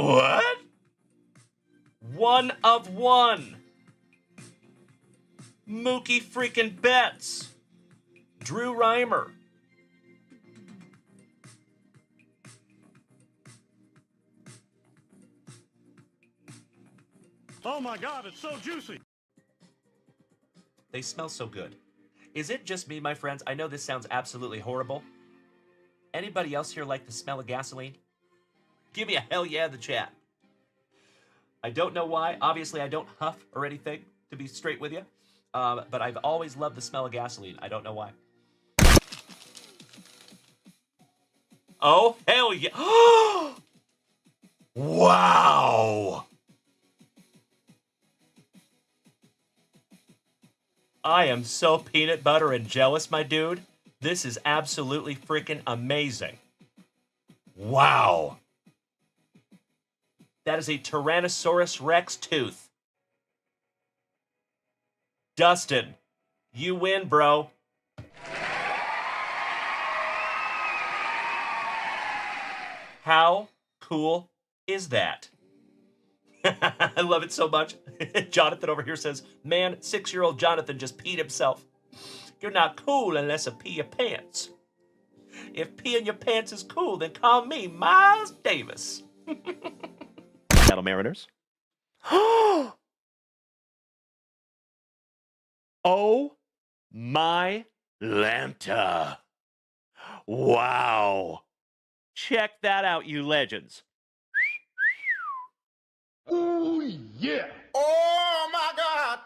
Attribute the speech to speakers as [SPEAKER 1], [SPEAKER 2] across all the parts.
[SPEAKER 1] What? One of one. Mookie freaking Betts. Drew Reimer.
[SPEAKER 2] Oh my God, it's so juicy.
[SPEAKER 1] They smell so good. Is it just me, my friends? I know this sounds absolutely horrible. Anybody else here like the smell of gasoline? Give me a hell yeah in the chat. I don't know why. Obviously, I don't huff or anything, to be straight with you. But I've always loved the smell of gasoline. I don't know why. Oh, hell yeah. Wow. I am so peanut butter and jealous, my dude. This is absolutely freaking amazing. Wow. That is a Tyrannosaurus Rex tooth. Dustin, you win, bro. How cool is that? I love it so much. Jonathan over here says, man, 6-year-old Jonathan just peed himself. You're not cool unless you pee your pants. If peeing your pants is cool, then call me Miles Davis. Seattle Mariners. Oh my Lanta. Wow. Check that out, you legends.
[SPEAKER 2] Oh yeah.
[SPEAKER 3] Oh my God.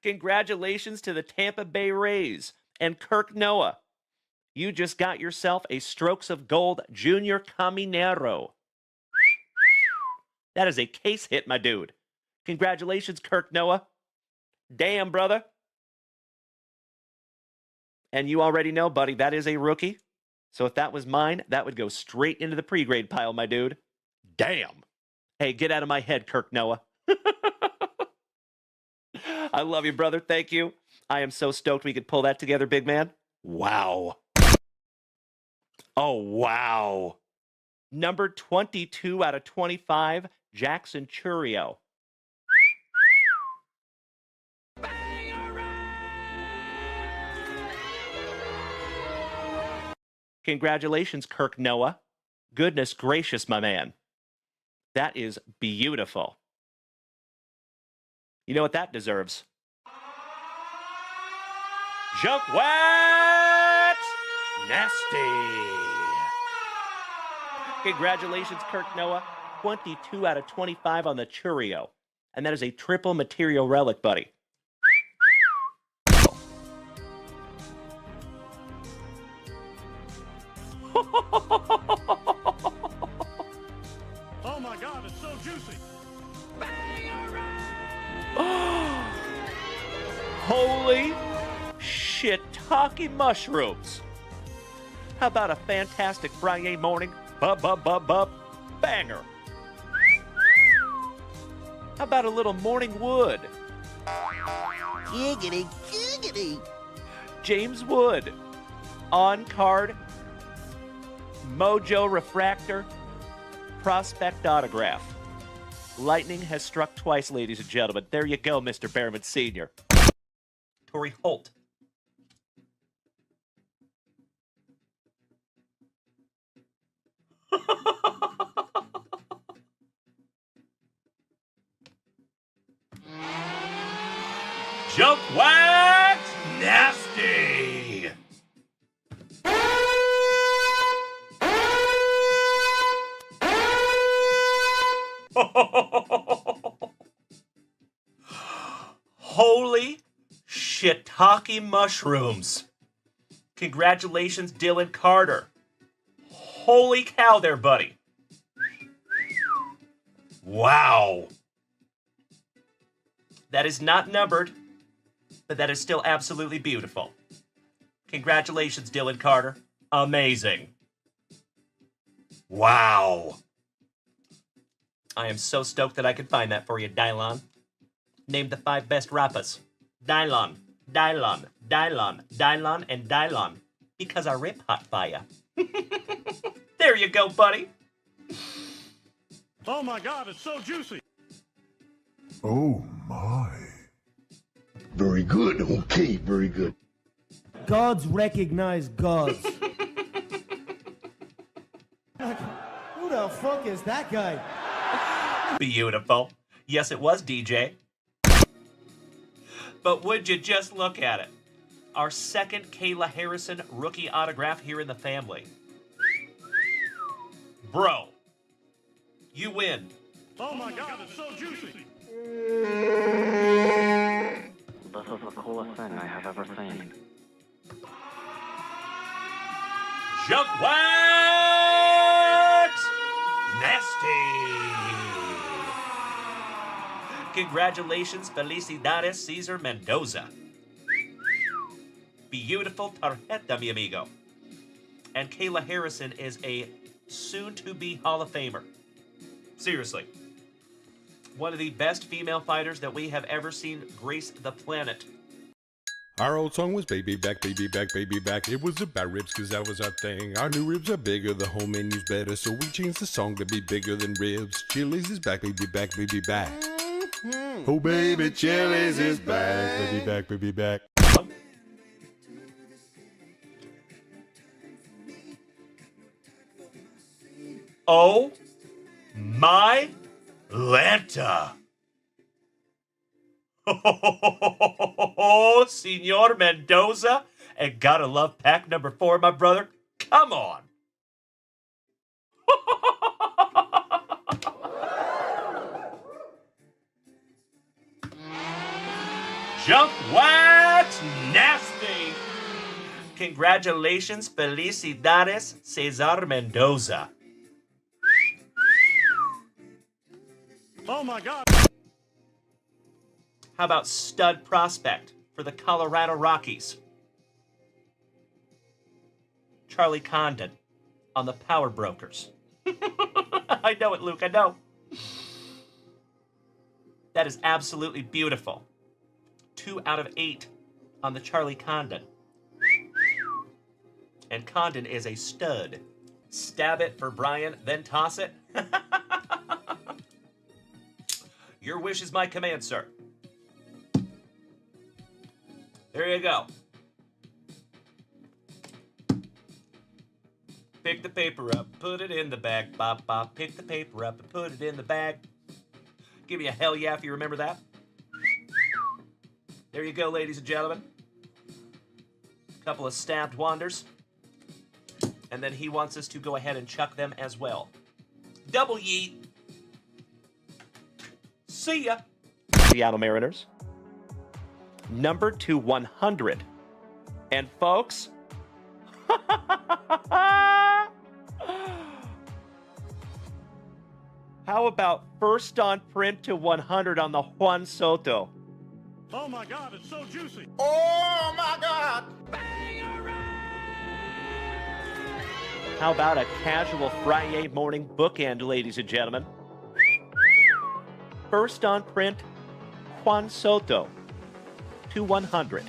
[SPEAKER 1] Congratulations to the Tampa Bay Rays and Kirk Noah. You just got yourself a Strokes of Gold Junior Caminero. That is a case hit, my dude. Congratulations, Kirk Noah. Damn, brother. And you already know, buddy, that is a rookie. So if that was mine, that would go straight into the pre-grade pile, my dude. Damn. Hey, get out of my head, Kirk Noah. I love you, brother. Thank you. I am so stoked we could pull that together, big man. Wow. Oh, wow. Number 22 out of 25, Jackson Churio. Congratulations, Kirk Noah. Goodness gracious, my man. That is beautiful. You know what that deserves? JunkWaxVintage. Congratulations, Kirk Noah. 22 out of 25 on the Churio. And that is a triple material relic, buddy.
[SPEAKER 2] Oh my God, it's so juicy.
[SPEAKER 1] Holy shiitake mushrooms. How about a fantastic Friday morning banger? How about a little morning wood?
[SPEAKER 3] Giggity, giggity.
[SPEAKER 1] James Wood. On card. Mojo Refractor. Prospect autograph. Lightning has struck twice, ladies and gentlemen. There you go, Mr. Behrman Sr. Torrey Holt. JunkWax Nasty. Holy shiitake mushrooms. Congratulations, Dylan Carter. Holy cow there, buddy. Wow. That is not numbered, but that is still absolutely beautiful. Congratulations, Dylan Carter. Amazing. Wow. I am so stoked that I could find that for you, Dylon. Name the 5 best rappas. Dylon, Dylon, Dylon, Dylon, and Dylon. Because I rip hot fire. There you go, buddy.
[SPEAKER 2] Oh my God, it's so juicy.
[SPEAKER 4] Oh my.
[SPEAKER 3] Very good. Okay, very good.
[SPEAKER 5] Gods recognize gods. Who the fuck is that guy?
[SPEAKER 1] Beautiful. Yes, it was DJ. But would you just look at it? Our second Kayla Harrison rookie autograph here in the family. Bro, you win.
[SPEAKER 2] Oh my God, it's so juicy.
[SPEAKER 6] This is the coolest thing I have ever seen.
[SPEAKER 1] JunkWax Nasty. Congratulations, Felicidades Cesar Mendoza. Beautiful tarjeta, mi amigo. And Kayla Harrison is a soon-to-be Hall of Famer. Seriously. One of the best female fighters that we have ever seen grace the planet.
[SPEAKER 7] Our old song was baby back, baby back, baby back. It was about ribs cause that was our thing. Our new ribs are bigger, the whole menu's better. So we changed the song to be bigger than ribs. Chili's is back, baby back, baby back. Oh baby, Chili's is back, baby back, baby back.
[SPEAKER 1] Oh my Lanta. Oh, Senor Mendoza. And gotta love pack number 4, my brother. Come on. JunkWax Nasty. Congratulations, Felicidades, Cesar Mendoza.
[SPEAKER 2] Oh my God.
[SPEAKER 1] How about stud prospect for the Colorado Rockies? Charlie Condon on the Power Brokers. I know it, Luke, I know. That is absolutely beautiful. 2 out of 8 on the Charlie Condon. And Condon is a stud. Stab it for Brian, then toss it. Your wish is my command, sir. There you go. Pick the paper up, put it in the bag. Bop, bop. Pick the paper up and put it in the bag. Give me a hell yeah if you remember that. There you go, ladies and gentlemen. A couple of stabbed wanders. And then he wants us to go ahead and chuck them as well. Double yeet. See ya. Seattle Mariners. Number 2/100. And folks, how about first on print to 100 on the Juan Soto?
[SPEAKER 2] Oh my God, it's so juicy.
[SPEAKER 3] Oh my God.
[SPEAKER 1] How about a casual Friday morning bookend, ladies and gentlemen? First on print, Juan Soto to 100.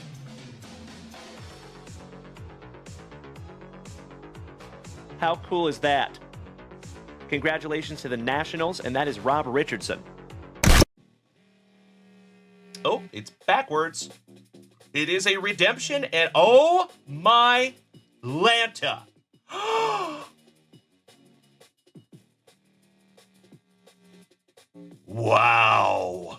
[SPEAKER 1] How cool is that? Congratulations to the Nationals, and that is Rob Richardson. Oh, it's backwards. It is a redemption, and oh my Lanta. Wow.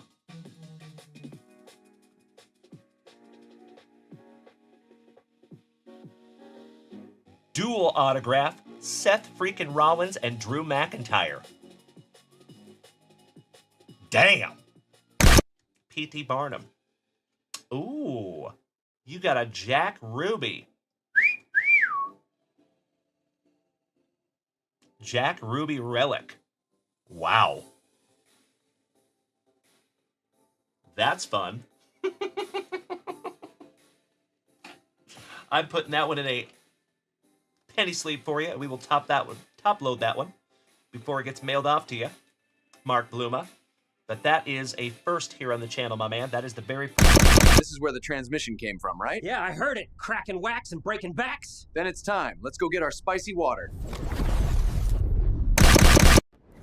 [SPEAKER 1] Dual autograph, Seth freaking Rollins and Drew McIntyre. Damn. P.T. Barnum. Ooh, you got a Jack Ruby. Jack Ruby relic. Wow. That's fun. I'm putting that one in a penny sleeve for you. We will top load that one before it gets mailed off to you. Mark Bluma. But that is a first here on the channel, my man. That is the very
[SPEAKER 8] This is where the transmission came from, right?
[SPEAKER 9] Yeah, I heard it. Cracking wax and breaking backs.
[SPEAKER 8] Then it's time. Let's go get our spicy water.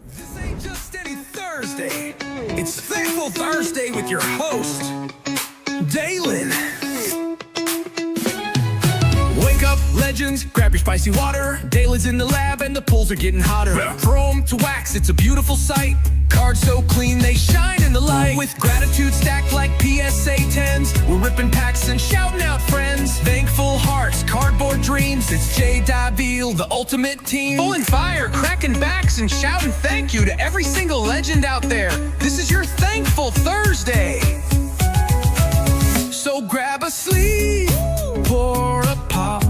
[SPEAKER 10] This ain't just any Thursday. It's Thankful Thursday with your host, Dalen. Wake up, legends, grab your spicy water. Dalen's in the lab and the pools are getting hotter. Chrome to wax, it's a beautiful sight. Cards so clean, they shine in the light. With gratitude stacked like PSA 10s. We're ripping packs and shouting out friends. Thankful hearts, cardboard dreams. It's J. Davil, the ultimate team. Pulling fire, cracking backs, and shouting thank you to every single legend out there. This is your Thankful Thursday. So grab a sleeve, pour a pop.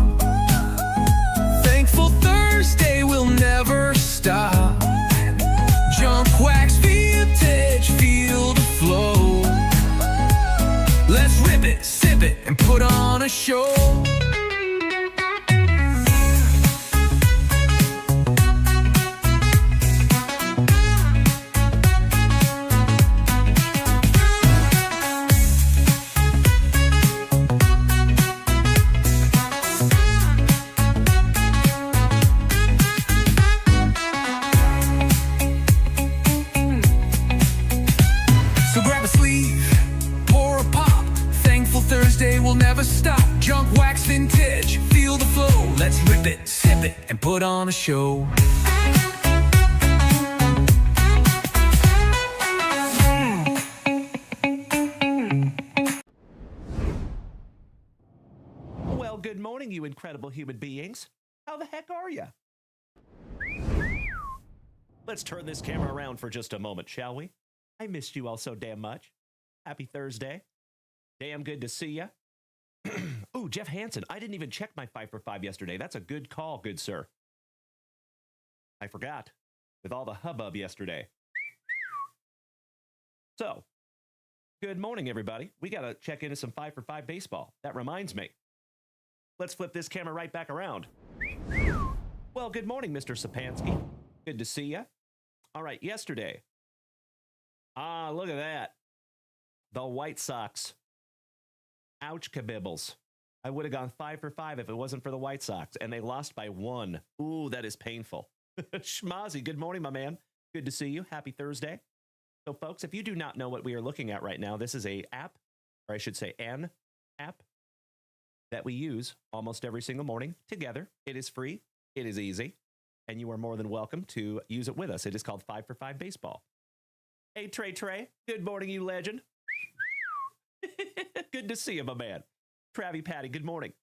[SPEAKER 10] Thankful Thursday will never stop. JunkWaxVintage, feel the flow. Let's rip it, sip it, and put on a show. Thursday will never stop. JunkWaxVintage, feel the flow. Let's rip it, sip it, and put on a show.
[SPEAKER 1] Well, good morning, you incredible human beings. How the heck are you? Let's turn this camera around for just a moment, shall we? I missed you all so damn much. Happy Thursday. Damn good to see ya. Ooh, Jeff Hansen. I didn't even check my 5 for 5 yesterday. That's a good call, good sir. I forgot with all the hubbub yesterday. So, good morning, everybody. We got to check into some 5 for 5 baseball. That reminds me. Let's flip this camera right back around. Well, good morning, Mr. Sapansky. Good to see ya. All right, yesterday. Ah, look at that. The White Sox. Ouch, kabibbles. I would have gone 5 for 5 if it wasn't for the White Sox, and they lost by 1. Ooh, that is painful. Schmozzy, good morning, my man. Good to see you. Happy Thursday. So, folks, if you do not know what we are looking at right now, this is a app, or I should say an app, that we use almost every single morning together. It is free. It is easy. And you are more than welcome to use it with us. It is called 5 for 5 Baseball. Hey, Trey. Good morning, you legend. Good to see you, my man. Travie Patty, good morning.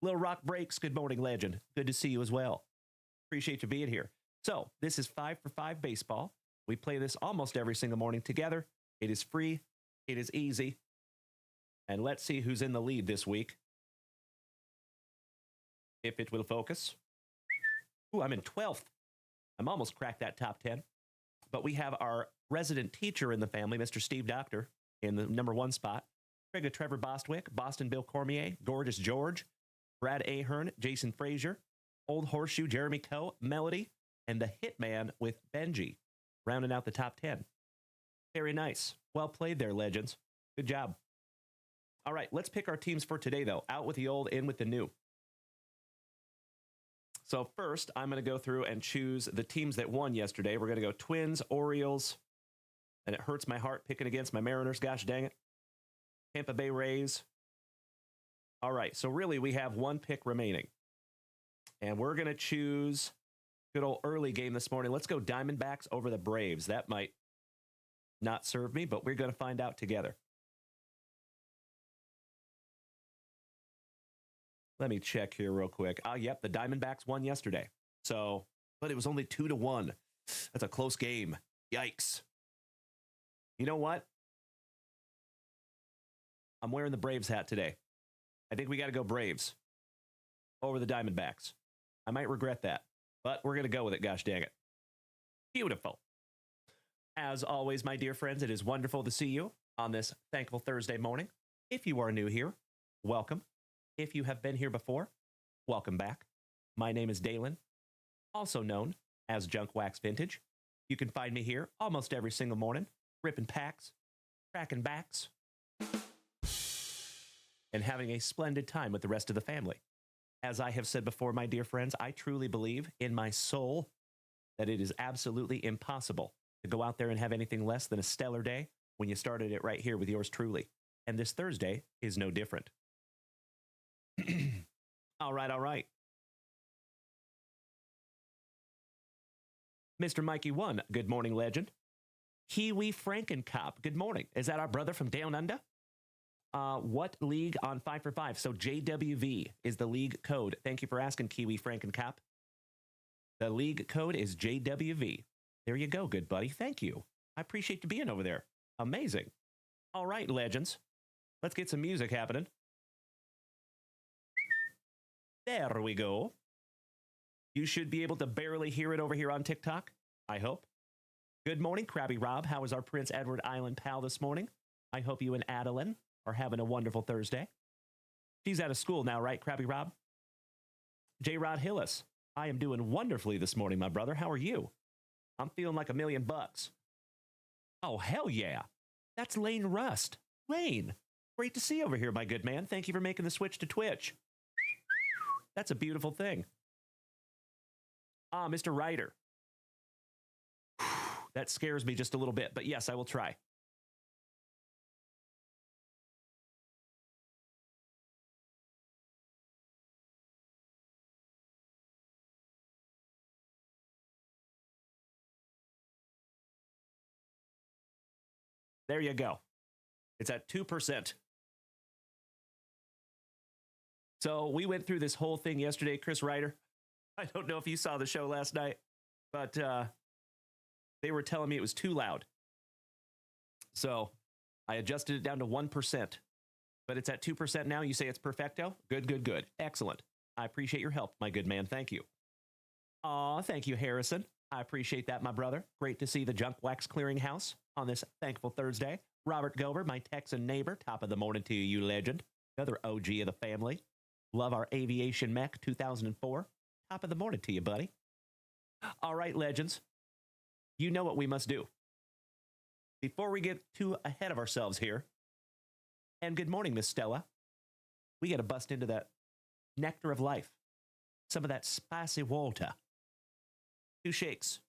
[SPEAKER 1] Little Rock Breaks, good morning, legend. Good to see you as well. Appreciate you being here. So, this is 5 for 5 Baseball. We play this almost every single morning together. It is free. It is easy. And let's see who's in the lead this week. If it will focus. Ooh, I'm in 12th. I'm almost cracked that top 10. But we have our resident teacher in the family, Mr. Steve Doctor, in the number 1 spot. Trigger Trevor Bostwick, Boston Bill Cormier, Gorgeous George, Brad Ahern, Jason Frazier, Old Horseshoe, Jeremy Coe, Melody, and the Hitman with Benji, rounding out the top 10. Very nice. Well played there, legends. Good job. All right, let's pick our teams for today, though. Out with the old, in with the new. So first, I'm going to go through and choose the teams that won yesterday. We're going to go Twins, Orioles, and it hurts my heart picking against my Mariners, gosh dang it. Tampa Bay Rays. All right, so really we have 1 pick remaining. And we're going to choose good old early game this morning. Let's go Diamondbacks over the Braves. That might not serve me, but we're going to find out together. Let me check here real quick. Yep, the Diamondbacks won yesterday. So, but it was only 2-1. That's a close game. Yikes. You know what? I'm wearing the Braves hat today. I think we got to go Braves over the Diamondbacks. I might regret that, but we're going to go with it, gosh dang it. Beautiful. As always, my dear friends, it is wonderful to see you on this thankful Thursday morning. If you are new here, welcome. If you have been here before, welcome back. My name is Dalen, also known as JunkWaxVintage. You can find me here almost every single morning ripping packs, cracking backs, and having a splendid time with the rest of the family. As I have said before, my dear friends, I truly believe in my soul that it is absolutely impossible to go out there and have anything less than a stellar day when you started it right here with yours truly. And this Thursday is no different. All right, all right. Mr. Mikey 1, good morning, legend. Kiwi Frankencop, good morning. Is that our brother from Down Under? What league on 5 for 5? So JWV is the league code. Thank you for asking, Kiwi Frankencop. The league code is JWV. There you go, good buddy. Thank you. I appreciate you being over there. Amazing. All right, legends. Let's get some music happening. There we go. You should be able to barely hear it over here on TikTok, I hope. Good morning, Krabby Rob. How is our Prince Edward Island pal this morning? I hope you and Adeline are having a wonderful Thursday. She's out of school now, right, Krabby Rob? J. Rod Hillis. I am doing wonderfully this morning, my brother. How are you? I'm feeling like $1,000,000. Oh, hell yeah. That's Lane Rust. Lane, great to see you over here, my good man. Thank you for making the switch to Twitch. That's a beautiful thing. Ah, Mr. Ryder. That scares me just a little bit, but yes, I will try. There you go. It's at 2%. So we went through this whole thing yesterday, Chris Ryder. I don't know if you saw the show last night, but they were telling me it was too loud. So I adjusted it down to 1%, but it's at 2% now. You say it's perfecto? Good, good, good. Excellent. I appreciate your help, my good man. Thank you. Aw, thank you, Harrison. I appreciate that, my brother. Great to see the Junk Wax Clearinghouse on this thankful Thursday. Robert Gober, my Texan neighbor. Top of the morning to you, you legend. Another OG of the family. Love our aviation mech 2004. Top of the morning to you, buddy. All right, legends. You know what we must do. Before we get too ahead of ourselves here, and good morning, Miss Stella, we got to bust into that nectar of life. Some of that spicy water. 2 shakes.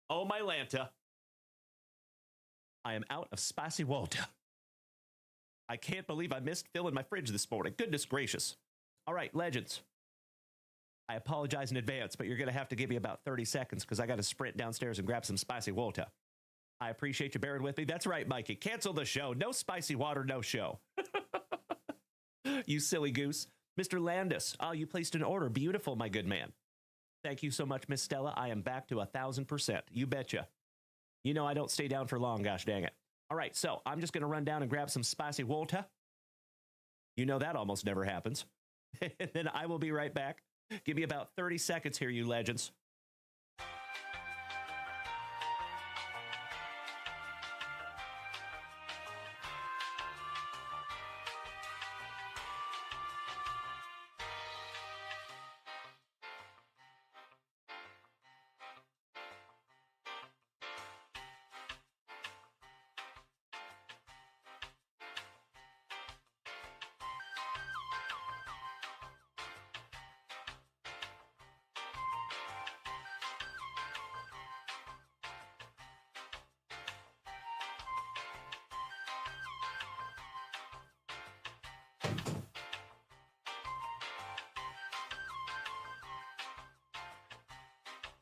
[SPEAKER 1] Oh, my Lanta. I am out of spicy water. I can't believe I missed filling my fridge this morning. Goodness gracious. All right, legends. I apologize in advance, but you're going to have to give me about 30 seconds because I got to sprint downstairs and grab some spicy water. I appreciate you bearing with me. That's right, Mikey. Cancel the show. No spicy water, no show. You silly goose. Mr. Landis, oh, you placed an order. Beautiful, my good man. Thank you so much, Miss Stella. I am back to 1,000%. You betcha. You know I don't stay down for long, gosh dang it. All right, so I'm just going to run down and grab some spicy water. You know that almost never happens. And then I will be right back. Give me about 30 seconds here, you legends.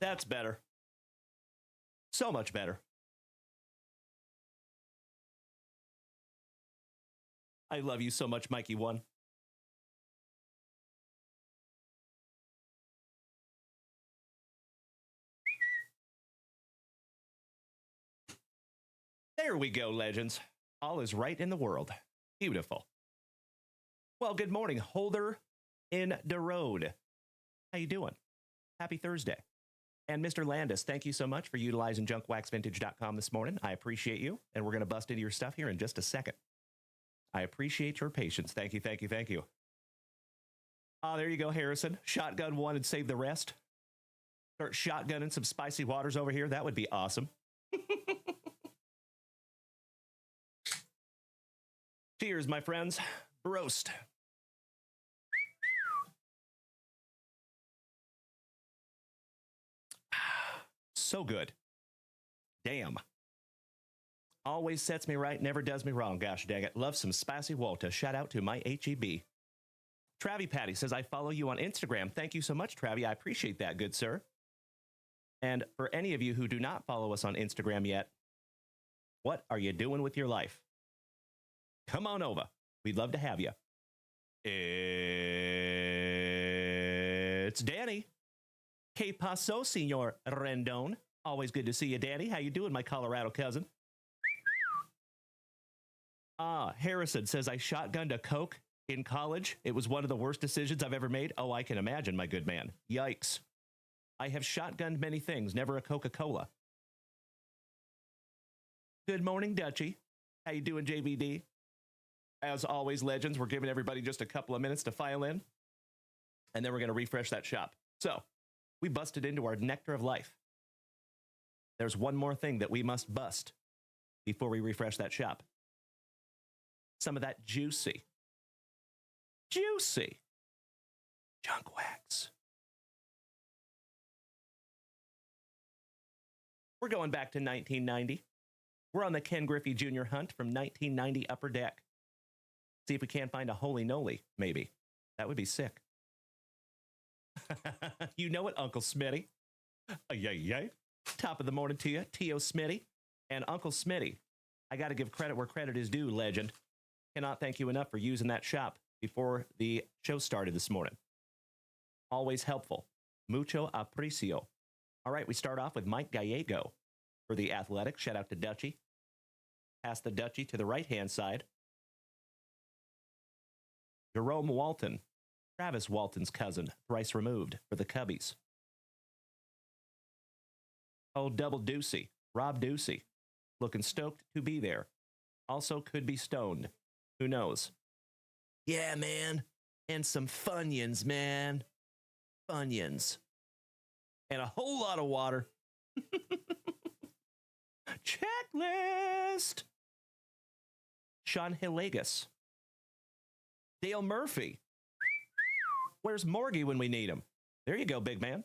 [SPEAKER 1] That's better. So much better. I love you so much, Mikey 1. There we go, legends. All is right in the world. Beautiful. Well, good morning, Holder in the road. How you doing? Happy Thursday. And Mr. Landis, thank you so much for utilizing JunkWaxVintage.com this morning. I appreciate you, and we're going to bust into your stuff here in just a second. I appreciate your patience. Thank you, thank you, thank you. Ah, there you go, Harrison. Shotgun one and save the rest. Start shotgunning some spicy waters over here. That would be awesome. Cheers, my friends. Roast. So good. Damn. Always sets me right, never does me wrong. Gosh dang it. Love some spicy water. Shout out to my HEB. Travie Patty says, I follow you on Instagram. Thank you so much, Travie. I appreciate that, good sir. And for any of you who do not follow us on Instagram yet, what are you doing with your life? Come on over. We'd love to have you. It's Danny. Que paso, Senor Rendon? Always good to see you, Danny. How you doing, my Colorado cousin? Harrison says, I shotgunned a Coke in college. It was one of the worst decisions I've ever made. Oh, I can imagine, my good man. Yikes. I have shotgunned many things, never a Coca-Cola. Good morning, Dutchie. How you doing, JVD? As always, legends, we're giving everybody just a couple of minutes to file in, and then we're going to refresh that shop. So, we busted into our nectar of life. There's one more thing that we must bust before we refresh that shop. Some of that juicy junk wax. We're going back to 1990. We're on the Ken Griffey Jr. hunt from 1990 Upper Deck. See if we can't find a holy noly, maybe. That would be sick. You know it, Uncle Smitty. Yay. Top of the morning to you, T.O. Smitty. And Uncle Smitty, I got to give credit where credit is due, legend. Cannot thank you enough for using that shop before the show started this morning. Always helpful. Mucho aprecio. All right, we start off with Mike Gallego for the Athletics. Shout out to Dutchie. Pass the Dutchie to the right-hand side. Jerome Walton, Travis Walton's cousin, thrice removed for the Cubbies. Old Double Deucey, Rob Ducey, looking stoked to be there. Also could be stoned. Who knows? Yeah, man. And some Funyuns, man. Funyuns. And a whole lot of water. Checklist. Sean Hillegas. Dale Murphy. Where's Morgie when we need him? There you go, big man.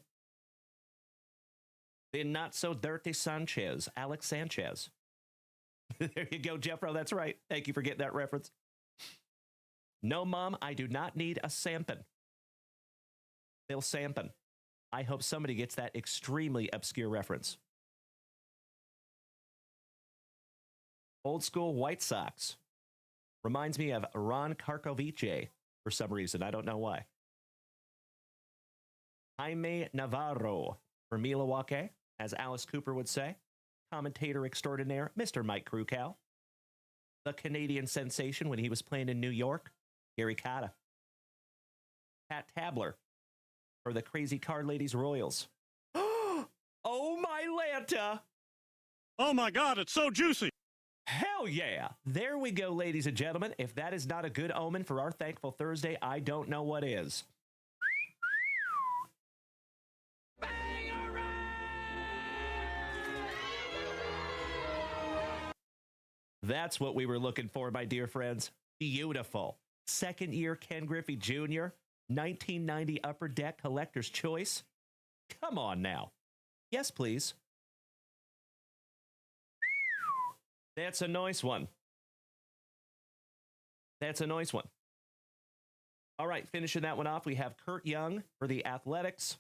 [SPEAKER 1] The not-so-dirty Sanchez, Alex Sanchez. There you go, Jeffro. That's right. Thank you for getting that reference. No, Mom, I do not need a Sampin. Bill Sampin. I hope somebody gets that extremely obscure reference. Old school White Sox. Reminds me of Ron Karkovice for some reason. I don't know why. Jaime Navarro for Milwaukee, as Alice Cooper would say. Commentator extraordinaire, Mr. Mike Krukow. The Canadian sensation when he was playing in New York, Gary Cotta. Pat Tabler for the Crazy Card Ladies Royals. Oh, my Lanta.
[SPEAKER 2] Oh, my God, it's so juicy.
[SPEAKER 1] Hell yeah. There we go, ladies and gentlemen. If that is not a good omen for our Thankful Thursday, I don't know what is. That's what we were looking for, my dear friends. Beautiful. Second year Ken Griffey Jr., 1990 Upper Deck Collector's Choice. Come on now. Yes, please. That's a nice one. That's a nice one. All right, finishing that one off, we have Kurt Young for the Athletics.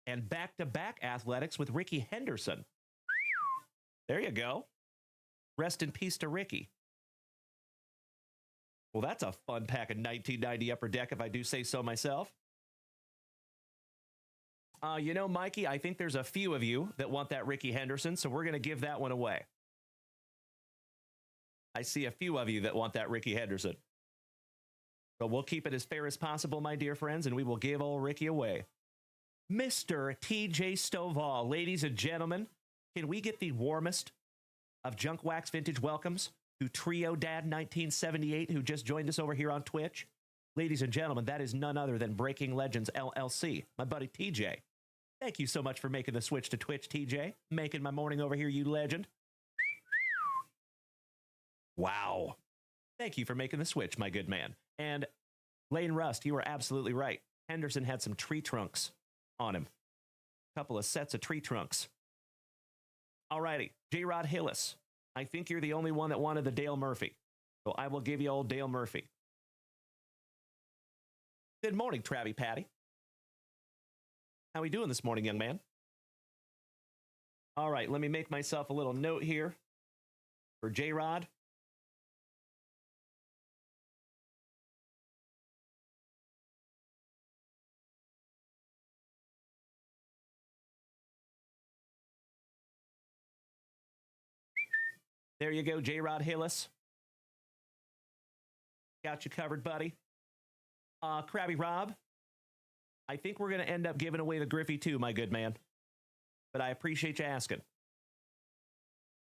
[SPEAKER 1] And back-to-back Athletics with Ricky Henderson. There you go. Rest in peace to Ricky. Well, that's a fun pack of 1990 Upper Deck, if I do say so myself. You know, Mikey, I think there's a few of you that want that Ricky Henderson, so we're going to give that one away. I see a few of you that want that Ricky Henderson. But we'll keep it as fair as possible, my dear friends, and we will give old Ricky away. Mr. TJ Stovall, ladies and gentlemen, can we get the warmest of Junk Wax Vintage welcomes to Trio Dad 1978, who just joined us over here on Twitch? Ladies and gentlemen, that is none other than Breaking Legends LLC, my buddy TJ. Thank you so much for making the switch to Twitch, TJ. Making my morning over here, you legend. Wow. Thank you for making the switch, my good man. And Lane Rust, you were absolutely right. Henderson had some tree trunks on him. A couple of sets of tree trunks. Alrighty, J-Rod Hillis. I think you're the only one that wanted the Dale Murphy. So I will give you old Dale Murphy. Good morning, Travie Patty. How we doing this morning, young man? All right, let me make myself a little note here for J-Rod. There you go, J-Rod Hillis. Got you covered, buddy. Krabby Rob, I think we're going to end up giving away the Griffey too, my good man. But I appreciate you asking.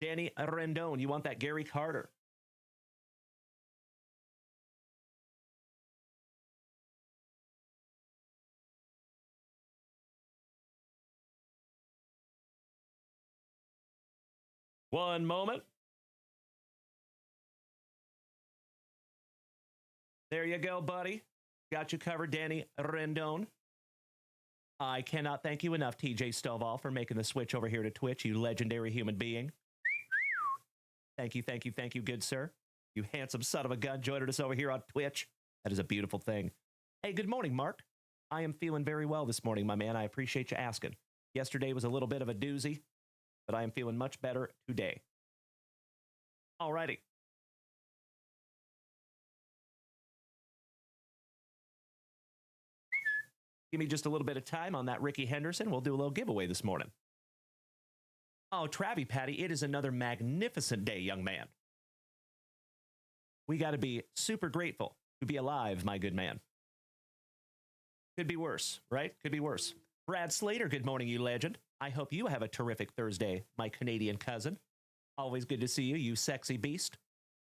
[SPEAKER 1] Danny Rendon, you want that Gary Carter? One moment. There you go, buddy. Got you covered, Danny Rendon. I cannot thank you enough, TJ Stovall, for making the switch over here to Twitch, you legendary human being. Thank you, thank you, thank you, good sir. You handsome son of a gun joining us over here on Twitch. That is a beautiful thing. Hey, good morning, Mark. I am feeling very well this morning, my man. I appreciate you asking. Yesterday was a little bit of a doozy, but I am feeling much better today. Alrighty. Give me just a little bit of time on that Ricky Henderson. We'll do a little giveaway this morning. Oh, Travie Patty, it is another magnificent day, young man. We got to be super grateful to be alive, my good man. Could be worse, right? Could be worse. Brad Slater, good morning, you legend. I hope you have a terrific Thursday, my Canadian cousin. Always good to see you, you sexy beast.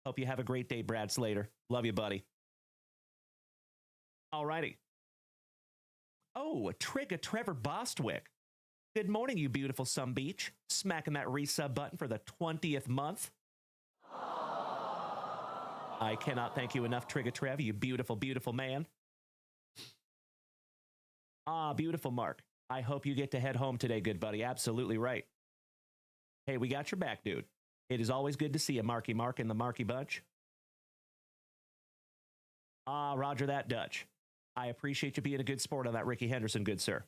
[SPEAKER 1] Hope you have a great day, Brad Slater. Love you, buddy. Alrighty. Oh, Trigga Trevor Bostwick. Good morning, you beautiful Sun Beach. Smacking that resub button for the 20th month. I cannot thank you enough, Trigga Trev, you beautiful, beautiful man. Ah, beautiful Mark. I hope you get to head home today, good buddy. Absolutely right. Hey, we got your back, dude. It is always good to see you, Marky Mark and the Marky Bunch. Ah, Roger that, Dutch. I appreciate you being a good sport on that Ricky Henderson, good sir.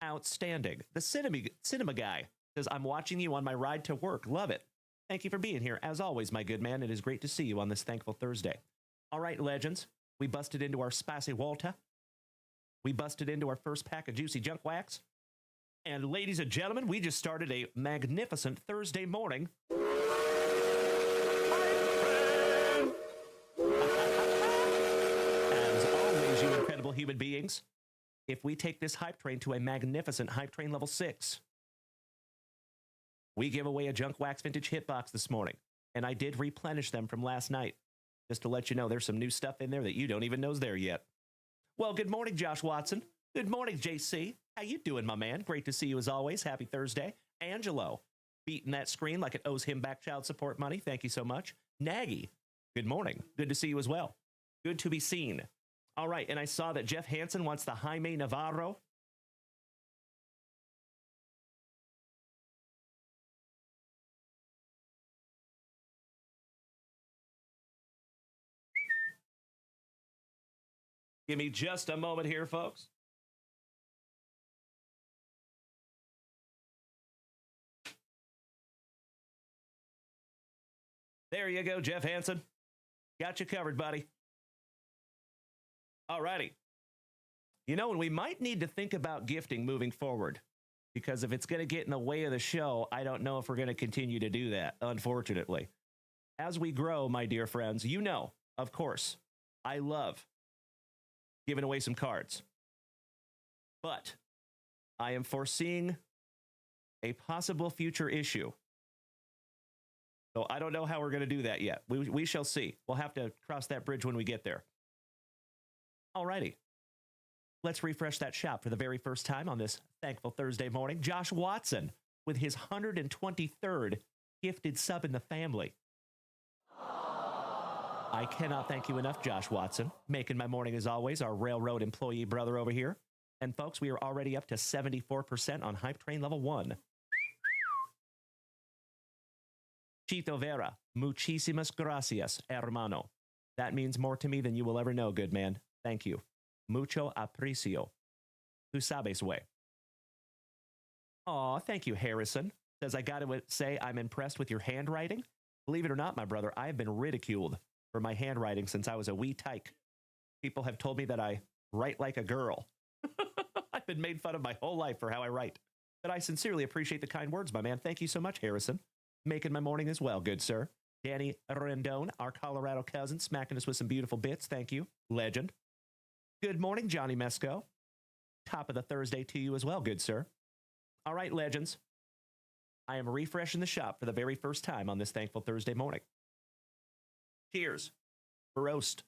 [SPEAKER 1] Outstanding. The cinema guy says, I'm watching you on my ride to work. Love it. Thank you for being here. As always, my good man, it is great to see you on this thankful Thursday. All right, legends. We busted into our spicy Walter. We busted into our first pack of juicy junk wax. And ladies and gentlemen, we just started a magnificent Thursday morning. Incredible human beings, if we take this hype train to a magnificent hype train level 6, we give away a JunkWaxVintage hitbox this morning, and I did replenish them from last night, just to let you know there's some new stuff in there that you don't even know is there yet. Well, good morning, Josh Watson. Good morning, JC. How you doing, my man? Great to see you as always. Happy Thursday. Angelo, beating that screen like it owes him back child support money. Thank you so much. Nagy, good morning. Good to see you as well. Good to be seen. All right, and I saw that Jeff Hansen wants the Jaime Navarro. Give me just a moment here, folks. There you go, Jeff Hansen. Got you covered, buddy. All righty. You know, and we might need to think about gifting moving forward, because if it's going to get in the way of the show, I don't know if we're going to continue to do that, unfortunately. As we grow, my dear friends, you know, of course, I love giving away some cards. But I am foreseeing a possible future issue. So I don't know how we're going to do that yet. We shall see. We'll have to cross that bridge when we get there. Alrighty. Let's refresh that shop for the very first time on this thankful Thursday morning. Josh Watson with his 123rd gifted sub in the family. I cannot thank you enough, Josh Watson. Making my morning as always, our railroad employee brother over here. And folks, we are already up to 74% on Hype Train Level 1. Chito Vera, muchísimas gracias, hermano. That means more to me than you will ever know, good man. Thank you. Mucho aprecio. Tu sabes way. Aw, thank you, Harrison. Says, I gotta say, I'm impressed with your handwriting. Believe it or not, my brother, I have been ridiculed for my handwriting since I was a wee tyke. People have told me that I write like a girl. I've been made fun of my whole life for how I write. But I sincerely appreciate the kind words, my man. Thank you so much, Harrison. Making my morning as well, good sir. Danny Rendon, our Colorado cousin, smacking us with some beautiful bits. Thank you. Legend. Good morning, Johnny Mesco. Top of the Thursday to you as well, good sir. All right, legends. I am refreshing the shop for the very first time on this thankful Thursday morning. Cheers. Roast.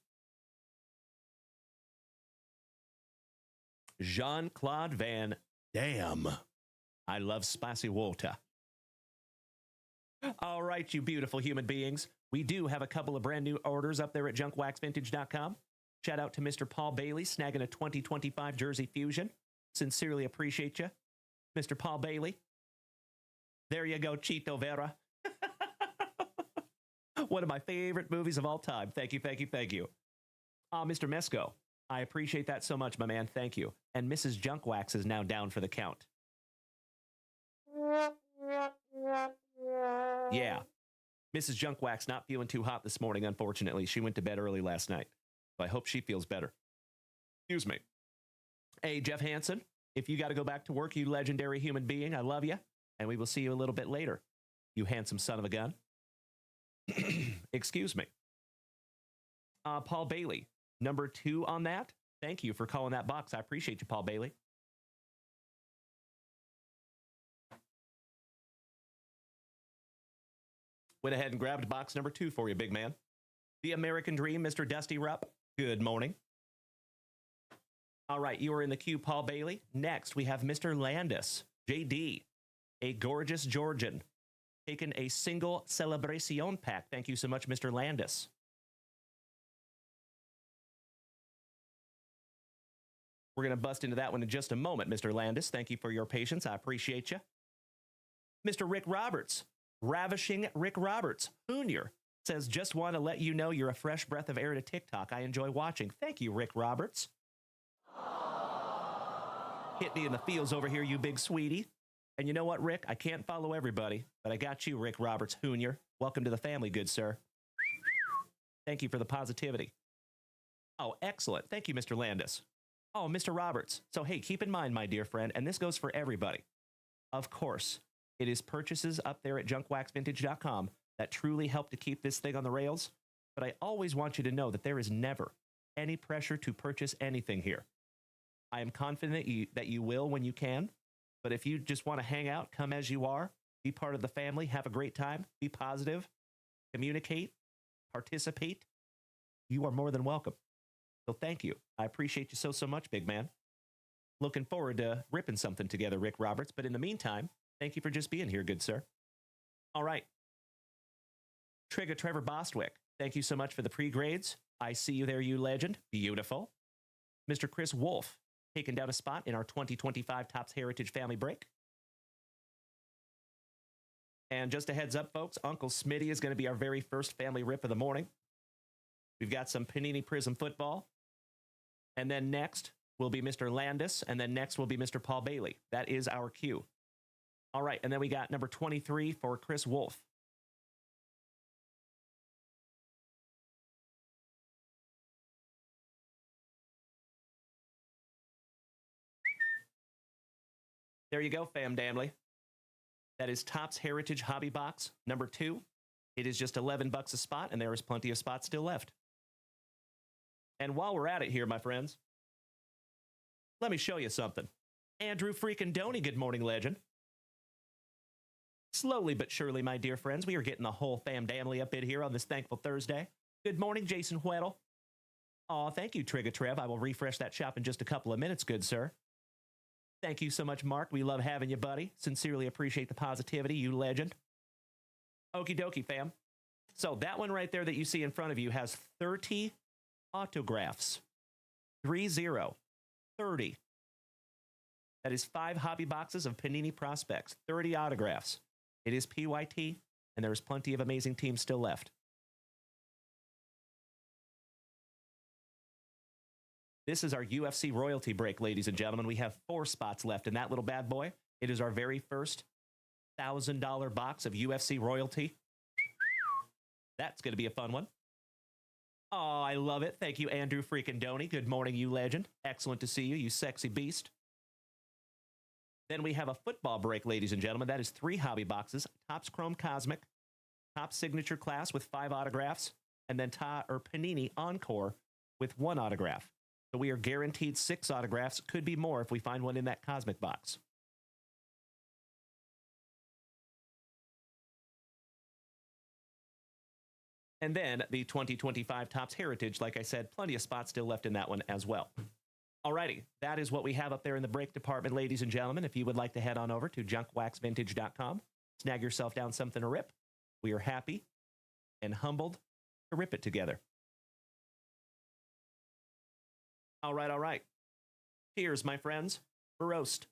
[SPEAKER 1] Jean-Claude Van Damme. I love spicy water. All right, you beautiful human beings. We do have a couple of brand new orders up there at JunkWaxVintage.com. Shout out to Mr. Paul Bailey, snagging a 2025 Jersey Fusion. Sincerely appreciate you, Mr. Paul Bailey. There you go, Chito Vera. One of my favorite movies of all time. Thank you, thank you, thank you. Mr. Mesco, I appreciate that so much, my man. Thank you. And Mrs. Junkwax is now down for the count. Yeah. Mrs. Junkwax not feeling too hot this morning, unfortunately. She went to bed early last night. So I hope she feels better. Excuse me. Hey, Jeff Hansen, if you got to go back to work, you legendary human being, I love you. And we will see you a little bit later, you handsome son of a gun. Excuse me. Paul Bailey, number 2 on that. Thank you for calling that box. I appreciate you, Paul Bailey. Went ahead and grabbed box number 2 for you, big man. The American Dream, Mr. Dusty Rupp. Good morning. All right, you are in the queue, Paul Bailey. Next, we have Mr. Landis, JD, a gorgeous Georgian, taking a single celebration pack. Thank you so much, Mr. Landis. We're going to bust into that one in just a moment, Mr. Landis. Thank you for your patience. I appreciate you. Mr. Rick Roberts, ravishing Rick Roberts, Jr., says, just want to let you know you're a fresh breath of air to TikTok. I enjoy watching. Thank you, Rick Roberts. Hit me in the feels over here, you big sweetie. And you know what, Rick? I can't follow everybody, but I got you, Rick Roberts, Jr. Welcome to the family, good sir. Thank you for the positivity. Oh, excellent. Thank you, Mr. Landis. Oh, Mr. Roberts. So, hey, keep in mind, my dear friend, and this goes for everybody. Of course, it is purchases up there at JunkWaxVintage.com that truly help to keep this thing on the rails. But I always want you to know that there is never any pressure to purchase anything here. I am confident that you will when you can. But if you just want to hang out, come as you are, be part of the family, have a great time, be positive, communicate, participate, you are more than welcome. So thank you. I appreciate you so much, big man. Looking forward to ripping something together, Rick Roberts. But in the meantime, thank you for just being here, good sir. All right. Trigger Trevor Bostwick, thank you so much for the pre-grades. I see you there, you legend. Beautiful. Mr. Chris Wolf, taking down a spot in our 2025 Topps Heritage Family Break. And just a heads up, folks, Uncle Smitty is going to be our very first family rip of the morning. We've got some Panini Prism football. And then next will be Mr. Landis. And then next will be Mr. Paul Bailey. That is our cue. All right. And then we got number 23 for Chris Wolf. There you go, fam damly. That is Topps Heritage Hobby Box number 2. It is just $11 a spot, and there is plenty of spots still left. And while we're at it here, my friends, let me show you something. Andrew freaking Doney, good morning, legend. Slowly but surely, my dear friends, we are getting the whole fam damly up in here on this thankful Thursday. Good morning, Jason Weddle. Oh, thank you, Trigger Trev. I will refresh that shop in just a couple of minutes, good sir. Thank you so much, Mark. We love having you, buddy. Sincerely appreciate the positivity, you legend. Okie dokie, fam. So that one right there that you see in front of you has 30 autographs. 30. That is 5 hobby boxes of Panini Prospects. 30 autographs. It is PYT, and there is plenty of amazing teams still left. This is our UFC royalty break, ladies and gentlemen. We have 4 spots left in that little bad boy. It is our very first $1,000 box of UFC royalty. That's going to be a fun one. Oh, I love it. Thank you, Andrew freaking Doney. Good morning, you legend. Excellent to see you, you sexy beast. Then we have a football break, ladies and gentlemen. That is 3 hobby boxes. Topps Chrome Cosmic, Topps Signature Class with 5 autographs, and then Panini Encore with 1 autograph. So we are guaranteed 6 autographs. Could be more if we find one in that Cosmic box. And then the 2025 Topps Heritage, like I said, plenty of spots still left in that one as well. Alrighty, that is what we have up there in the break department, ladies and gentlemen. If you would like to head on over to JunkWaxVintage.com, snag yourself down something to rip. We are happy and humbled to rip it together. All right. Cheers, my friends, for roast.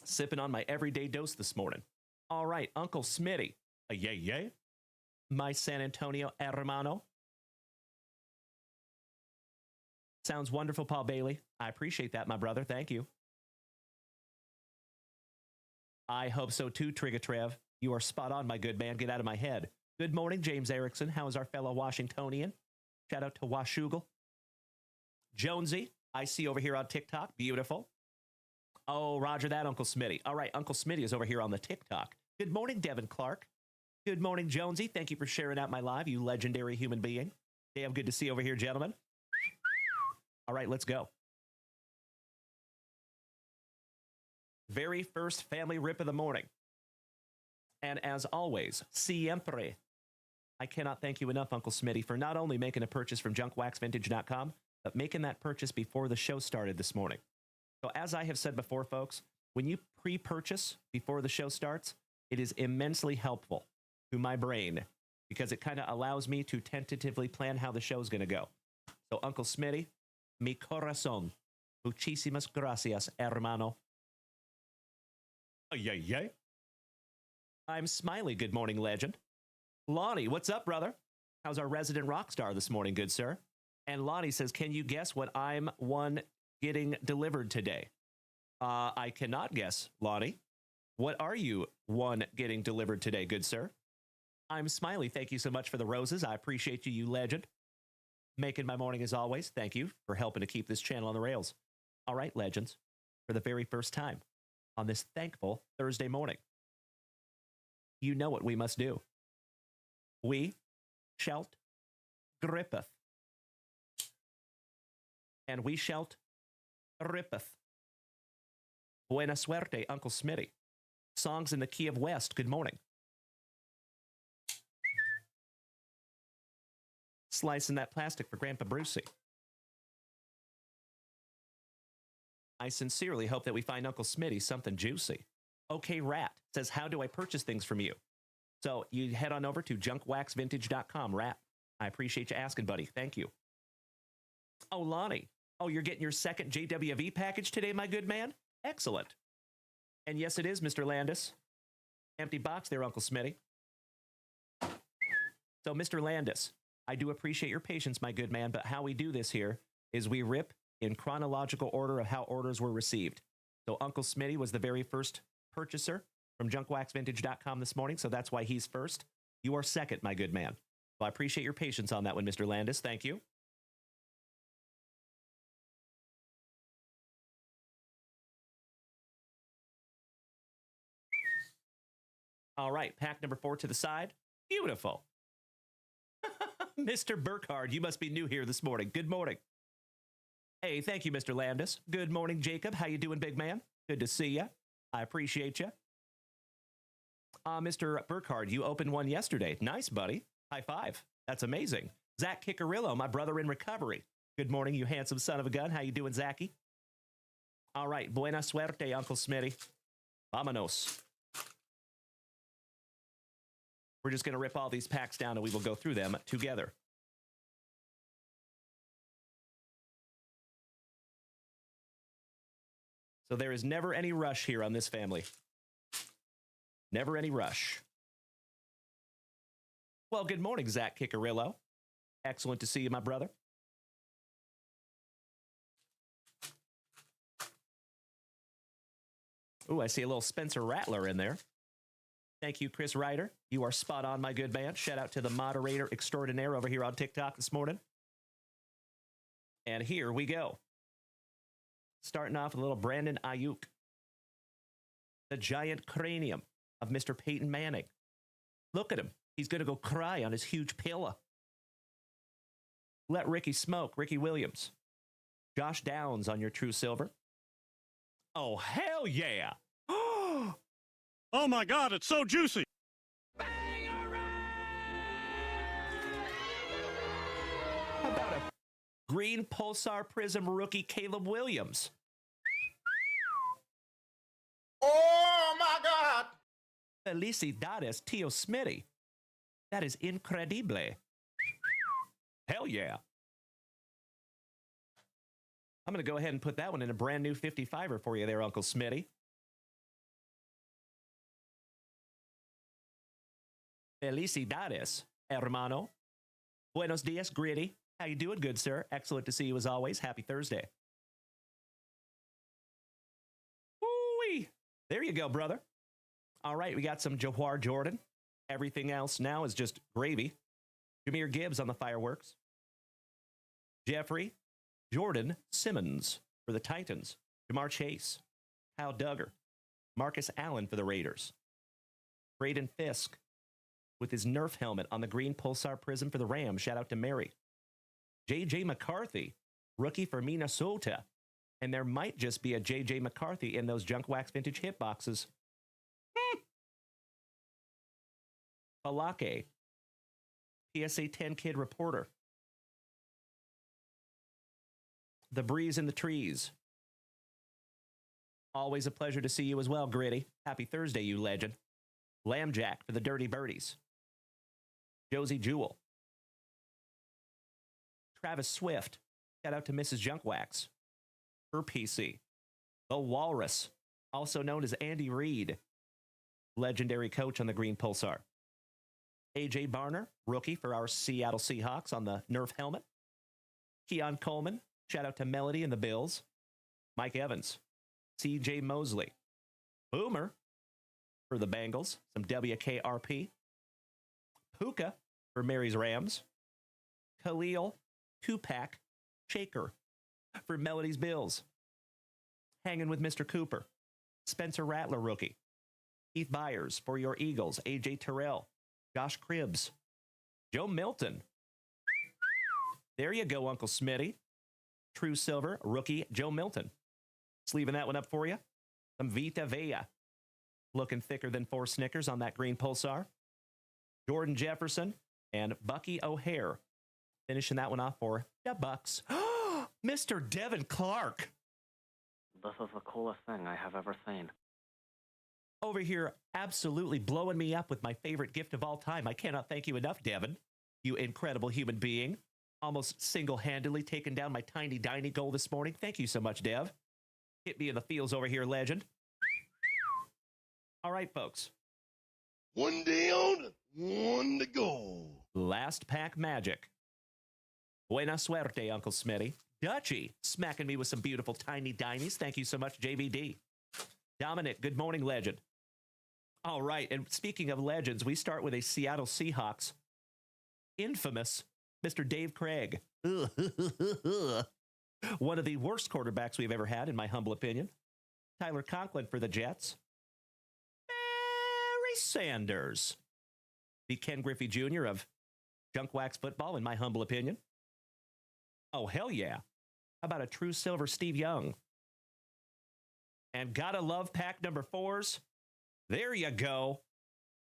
[SPEAKER 1] Sipping on my everyday dose this morning. All right, Uncle Smitty. Yay. My San Antonio hermano. Sounds wonderful, Paul Bailey. I appreciate that, my brother. Thank you. I hope so too, Trigger Trev. You are spot on, my good man. Get out of my head. Good morning, James Erickson. How is our fellow Washingtonian? Shout out to Washougal. Jonesy, I see over here on TikTok. Beautiful. Oh, roger that, Uncle Smitty. All right, Uncle Smitty is over here on the TikTok. Good morning, Devin Clark. Good morning, Jonesy. Thank you for sharing out my live, you legendary human being. Damn good to see you over here, gentlemen. All right, let's go. Very first family rip of the morning. And as always, siempre. I cannot thank you enough, Uncle Smitty, for not only making a purchase from JunkWaxVintage.com, but making that purchase before the show started this morning. So as I have said before, folks, when you pre-purchase before the show starts, it is immensely helpful to my brain because it kind of allows me to tentatively plan how the show is going to go. So, Uncle Smitty, mi corazón, muchísimas gracias, hermano. Yay. I'm Smiley. Good morning, legend. Lonnie, what's up, brother? How's our resident rock star this morning, good sir? And Lonnie says, can you guess what I'm getting delivered today? I cannot guess, Lonnie. What are you getting delivered today, good sir? I'm Smiley. Thank you so much for the roses. I appreciate you, you legend. Making my morning as always. Thank you for helping to keep this channel on the rails. All right, legends, for the very first time on this thankful Thursday morning, you know what we must do. We shalt grippeth. And we shalt rippeth. Buena suerte, Uncle Smitty. Songs in the key of West. Good morning. Slicing that plastic for Grandpa Brucey. I sincerely hope that we find Uncle Smitty something juicy. Okay, Rat says, how do I purchase things from you? So you head on over to JunkWaxVintage.com, Rat. I appreciate you asking, buddy. Thank you. Oh, Lonnie. Oh, you're getting your second JWV package today, my good man? Excellent. And yes, it is, Mr. Landis. Empty box there, Uncle Smitty. So, Mr. Landis, I do appreciate your patience, my good man, but how we do this here is we rip in chronological order of how orders were received. So, Uncle Smitty was the very first purchaser from JunkWaxVintage.com this morning, so that's why he's first. You are second, my good man. Well, I appreciate your patience on that one, Mr. Landis. Thank you. All right, pack number 4 to the side. Beautiful. Mr. Burkhard, you must be new here this morning. Good morning. Hey, thank you, Mr. Landis. Good morning, Jacob. How you doing, big man? Good to see you. I appreciate you. Mr. Burkhard, you opened one yesterday. Nice, buddy. High five. That's amazing. Zach Kickerillo, my brother in recovery. Good morning, you handsome son of a gun. How you doing, Zachy? All right. Buena suerte, Uncle Smitty. Vámonos. We're just going to rip all these packs down and we will go through them together. So there is never any rush here on this family. Never any rush. Well, good morning, Zach Kickerillo. Excellent to see you, my brother. Ooh, I see a little Spencer Rattler in there. Thank you, Chris Ryder. You are spot on, my good man. Shout out to the moderator extraordinaire over here on TikTok this morning. And here we go. Starting off with a little Brandon Ayuk. The giant cranium of Mr. Peyton Manning. Look at him. He's going to go cry on his huge pillow. Let Ricky smoke. Ricky Williams. Josh Downs on your true silver. Oh, hell yeah.
[SPEAKER 2] Oh my God, it's so juicy.
[SPEAKER 1] How about a green Pulsar Prism rookie Caleb Williams?
[SPEAKER 3] Oh my God!
[SPEAKER 1] Felicidades, Tio Smitty. That is incredible. Hell yeah. I'm going to go ahead and put that one in a brand new 55er for you there, Uncle Smitty. Felicidades, hermano. Buenos dias, Gritty. How you doing, good sir? Excellent to see you as always. Happy Thursday. Woo-wee. There you go, brother. All right, we got some Jawhar Jordan. Everything else now is just gravy. Jameer Gibbs on the fireworks. Jeffrey Jordan Simmons for the Titans. Jamar Chase. Kyle Duggar. Marcus Allen for the Raiders. Braden Fisk with his Nerf helmet on the green Pulsar Prism for the Rams. Shout out to Mary. J.J. McCarthy, rookie for Minnesota. And there might just be a J.J. McCarthy in those JunkWaxVintage hit boxes. Balake, PSA 10 kid reporter. The breeze in the trees. Always a pleasure to see you as well, Gritty. Happy Thursday, you legend. Lambjack for the Dirty Birdies. Josie Jewell. Travis Swift. Shout out to Mrs. Junkwax. Her PC. The Walrus, also known as Andy Reid. Legendary coach on the green Pulsar. AJ Barner, rookie for our Seattle Seahawks on the Nerf helmet. Keon Coleman, shout out to Melody and the Bills. Mike Evans, CJ Mosley. Boomer for the Bengals, some WKRP. Puka for Mary's Rams. Khalil Tupac Shaker for Melody's Bills. Hanging with Mr. Cooper. Spencer Rattler, rookie. Keith Byers for your Eagles. AJ Terrell. Josh Cribbs. Joe Milton. There you go, Uncle Smitty. True Silver, rookie Joe Milton. Sleeving that one up for you. Some Vita Vea. Looking thicker than 4 Snickers on that green Pulsar. Jordan Jefferson and Bucky O'Hare. Finishing that one off for the Bucks. Mr. Devin Clark.
[SPEAKER 6] This is the coolest thing I have ever seen.
[SPEAKER 1] Over here, absolutely blowing me up with my favorite gift of all time. I cannot thank you enough, Devin. You incredible human being. Almost single-handedly taking down my tiny diny goal this morning. Thank you so much, Dev. Hit me in the feels over here, legend. All right, folks.
[SPEAKER 3] One down, one to go.
[SPEAKER 1] Last pack magic. Buena suerte, Uncle Smitty. Dutchy, smacking me with some beautiful tiny dinies. Thank you so much, JBD. Dominic, good morning, legend. All right, and speaking of legends, we start with a Seattle Seahawks infamous Mr. Dave Craig. One of the worst quarterbacks we've ever had, in my humble opinion. Tyler Conklin for the Jets. Barry Sanders. The Ken Griffey Jr. of Junkwax football, in my humble opinion. Oh, hell yeah. How about a true silver Steve Young? And gotta love pack number 4s. There you go.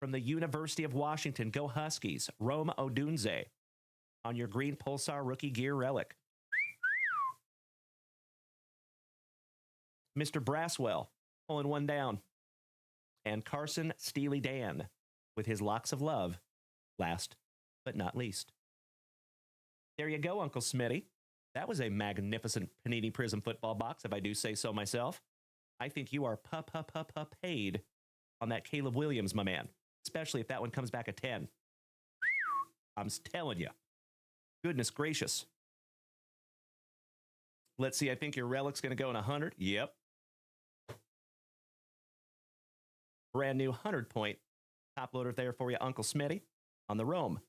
[SPEAKER 1] from the University of Washington. Go Huskies. Rome Odunze on your green Pulsar rookie gear relic. Mr. Braswell pulling one down. And Carson Steely Dan with his locks of love, last but not least. There you go, Uncle Smitty. That was a magnificent Panini Prism football box, if I do say so myself. I think you are paid on that Caleb Williams, my man, especially if that one comes back a 10. I'm telling you. Goodness gracious. Let's see, I think your relic's going to go in 100. Yep. Brand new 100-point top loader there for you, Uncle Smitty, on the Rome.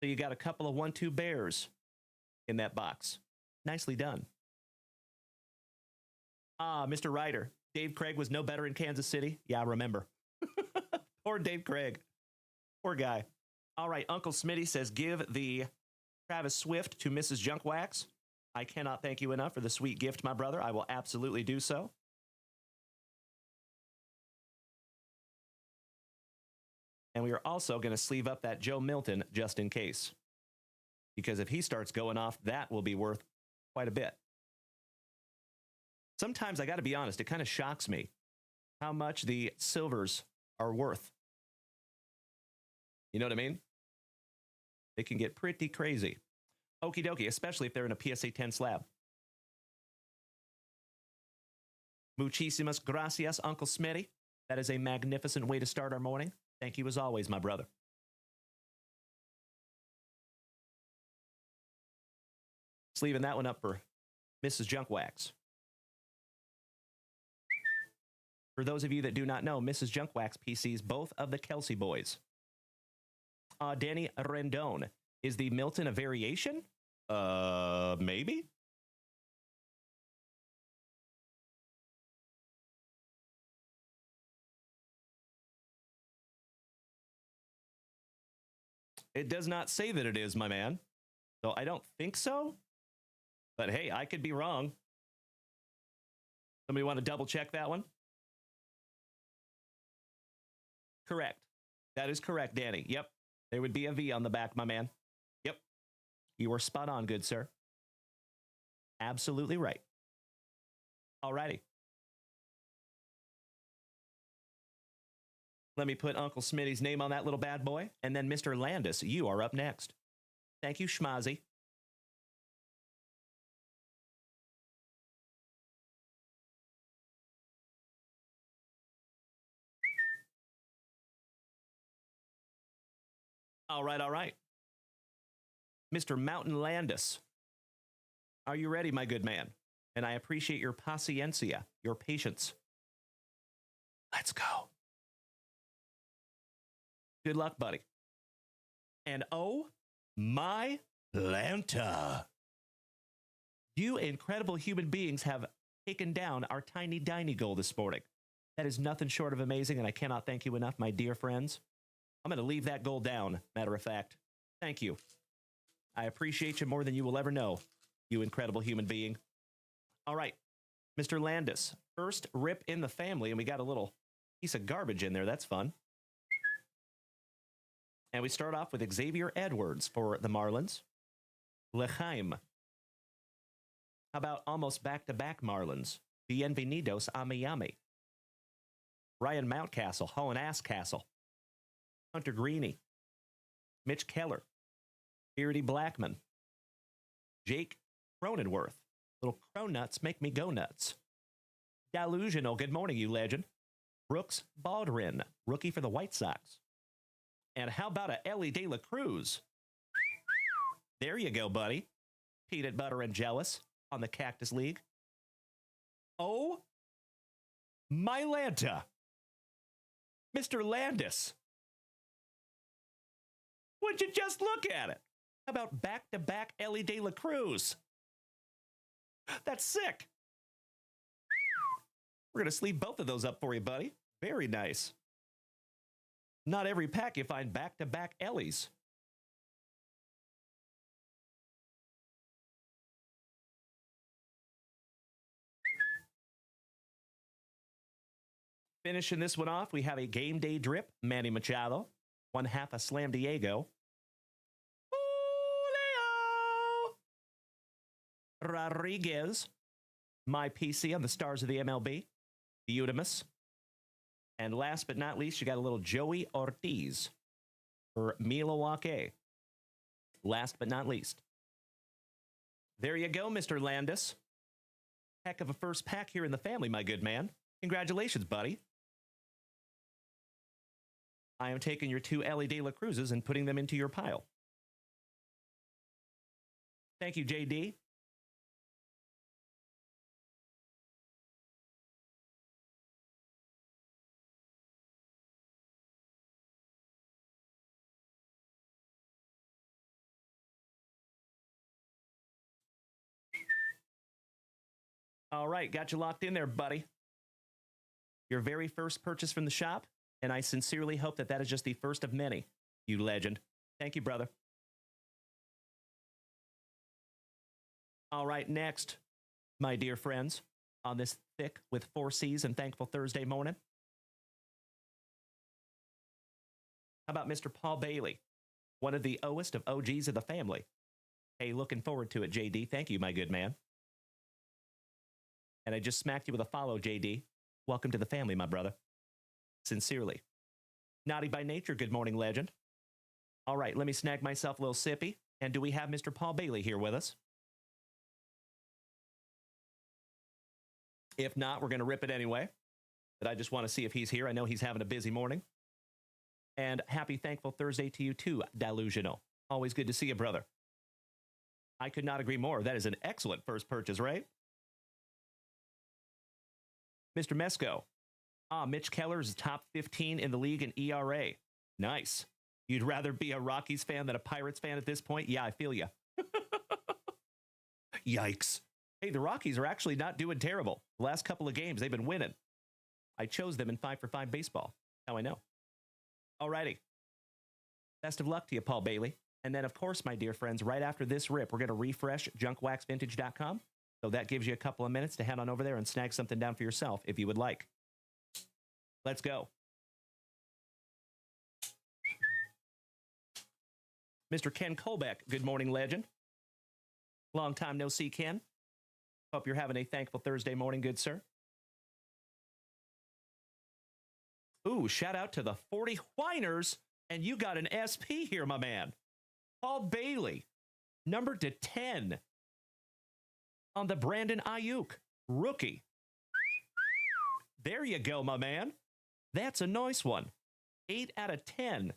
[SPEAKER 1] So you got a couple of 1-2 bears in that box. Nicely done. Mr. Ryder, Dave Craig was no better in Kansas City. Yeah, I remember. Poor Dave Craig. Poor guy. All right, Uncle Smitty says, give the Travis Swift to Mrs. Junkwax. I cannot thank you enough for the sweet gift, my brother. I will absolutely do so. And we are also going to sleeve up that Joe Milton just in case. Because if he starts going off, that will be worth quite a bit. Sometimes, I got to be honest, it kind of shocks me how much the silvers are worth. You know what I mean? They can get pretty crazy. Okie dokie, especially if they're in a PSA 10 slab. Muchísimas gracias, Uncle Smitty. That is a magnificent way to start our morning. Thank you as always, my brother. Sleeving that one up for Mrs. Junkwax. For those of you that do not know, Mrs. Junkwax PCs both of the Kelsey boys. Danny Rendon. Is the Milton a variation? Maybe? It does not say that it is, my man. So I don't think so. But hey, I could be wrong. Somebody want to double check that one? Correct. That is correct, Danny. Yep. There would be a V on the back, my man. Yep. You were spot on, good sir. Absolutely right. Alrighty. Let me put Uncle Smitty's name on that little bad boy. And then Mr. Landis, you are up next. Thank you, Schmazzy. All right, all right. Mr. Mountain Landis, are you ready, my good man? And I appreciate your paciencia, your patience. Let's go. Good luck, buddy. And oh, my Lanta. You incredible human beings have taken down our tiny diny goal this morning. That is nothing short of amazing, and I cannot thank you enough, my dear friends. I'm going to leave that goal down, matter of fact. Thank you. I appreciate you more than you will ever know, you incredible human being. All right, Mr. Landis, first rip in the family, and we got a little piece of garbage in there. That's fun. And we start off with Xavier Edwards for the Marlins. L'chaim. How about almost back-to-back Marlins? Bienvenidos a Miami. Ryan Mountcastle, hauling ass Castle. Hunter Greeny, Mitch Keller, Beardy Blackman, Jake Cronenworth. Little cronuts make me go nuts. Delusional, good morning, you legend. Brooks Baldwin, rookie for the White Sox. And how about a Ellie De La Cruz? There you go, buddy. Peanut butter and jealous on the Cactus League. Oh, my Lanta. Mr. Landis. Would you just look at it? How about back-to-back Ellie De La Cruz? That's sick. We're going to sleeve both of those up for you, buddy. Very nice. Not every pack you find back-to-back Ellies. Finishing this one off, we have a game day drip, Manny Machado. 1/2 a Slam Diego. Julio Rodriguez. My PC on the stars of the MLB. Beautimus. And last but not least, you got a little Joey Ortiz for Milwaukee. Last but not least. There you go, Mr. Landis. Heck of a first pack here in the family, my good man. Congratulations, buddy. I am taking your 2 Ellie De La Cruzes and putting them into your pile. Thank you, JD. All right, got you locked in there, buddy. Your very first purchase from the shop, and I sincerely hope that that is just the first of many, you legend. Thank you, brother. All right, next, my dear friends, on this thick with 4 C's and thankful Thursday morning. How about Mr. Paul Bailey, one of the oest of OGs of the family? Hey, looking forward to it, JD. Thank you, my good man. And I just smacked you with a follow, JD. Welcome to the family, my brother. Sincerely. Naughty by nature, good morning, legend. All right, let me snag myself a little sippy. And do we have Mr. Paul Bailey here with us? If not, we're going to rip it anyway. But I just want to see if he's here. I know he's having a busy morning. And happy thankful Thursday to you too, Delusional. Always good to see you, brother. I could not agree more. That is an excellent first purchase, right? Mr. Mesco. Mitch Keller is top 15 in the league in ERA. Nice. You'd rather be a Rockies fan than a Pirates fan at this point? Yeah, I feel you. Yikes. Hey, the Rockies are actually not doing terrible. The last couple of games, they've been winning. I chose them in 5 for 5 baseball. How I know. Alrighty. Best of luck to you, Paul Bailey. And then, of course, my dear friends, right after this rip, we're going to refresh JunkWaxVintage.com. So that gives you a couple of minutes to head on over there and snag something down for yourself if you would like. Let's go. Mr. Ken Colbeck, good morning, legend. Long time no see, Ken. Hope you're having a thankful Thursday morning, good sir. Ooh, shout out to the 40 Whiners, and you got an SP here, my man. Paul Bailey, numbered to 10 on the Brandon Ayuk rookie. There you go, my man. That's a nice one. 8 out of 10.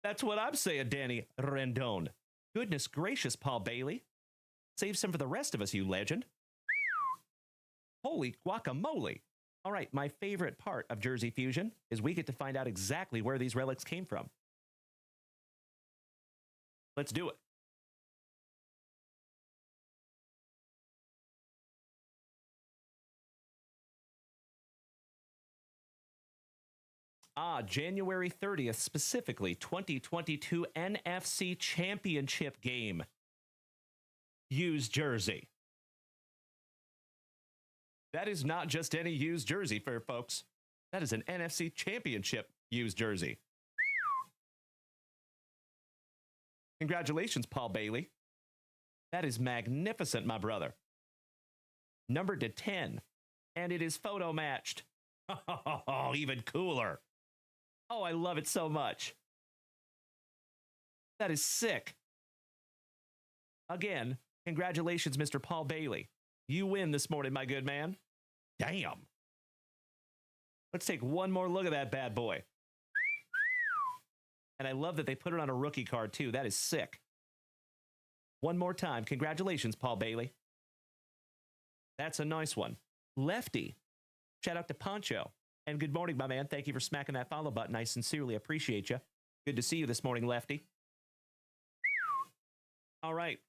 [SPEAKER 1] That's what I'm saying, Danny Rendon. Goodness gracious, Paul Bailey. Save some for the rest of us, you legend. Holy guacamole. All right, my favorite part of Jersey Fusion is we get to find out exactly where these relics came from. Let's do it. January 30th, specifically 2022 NFC Championship game. Used jersey. That is not just any used jersey, fair folks. That is an NFC Championship used jersey. Congratulations, Paul Bailey. That is magnificent, my brother. Numbered to 10. And it is photo matched. Oh, even cooler. Oh, I love it so much. That is sick. Again, congratulations, Mr. Paul Bailey. You win this morning, my good man. Damn. Let's take one more look at that bad boy. And I love that they put it on a rookie card, too. That is sick. One more time. Congratulations, Paul Bailey. That's a nice one. Lefty. Shout out to Poncho. And good morning, my man. Thank you for smacking that follow button. I sincerely appreciate you. Good to see you this morning, Lefty. All right.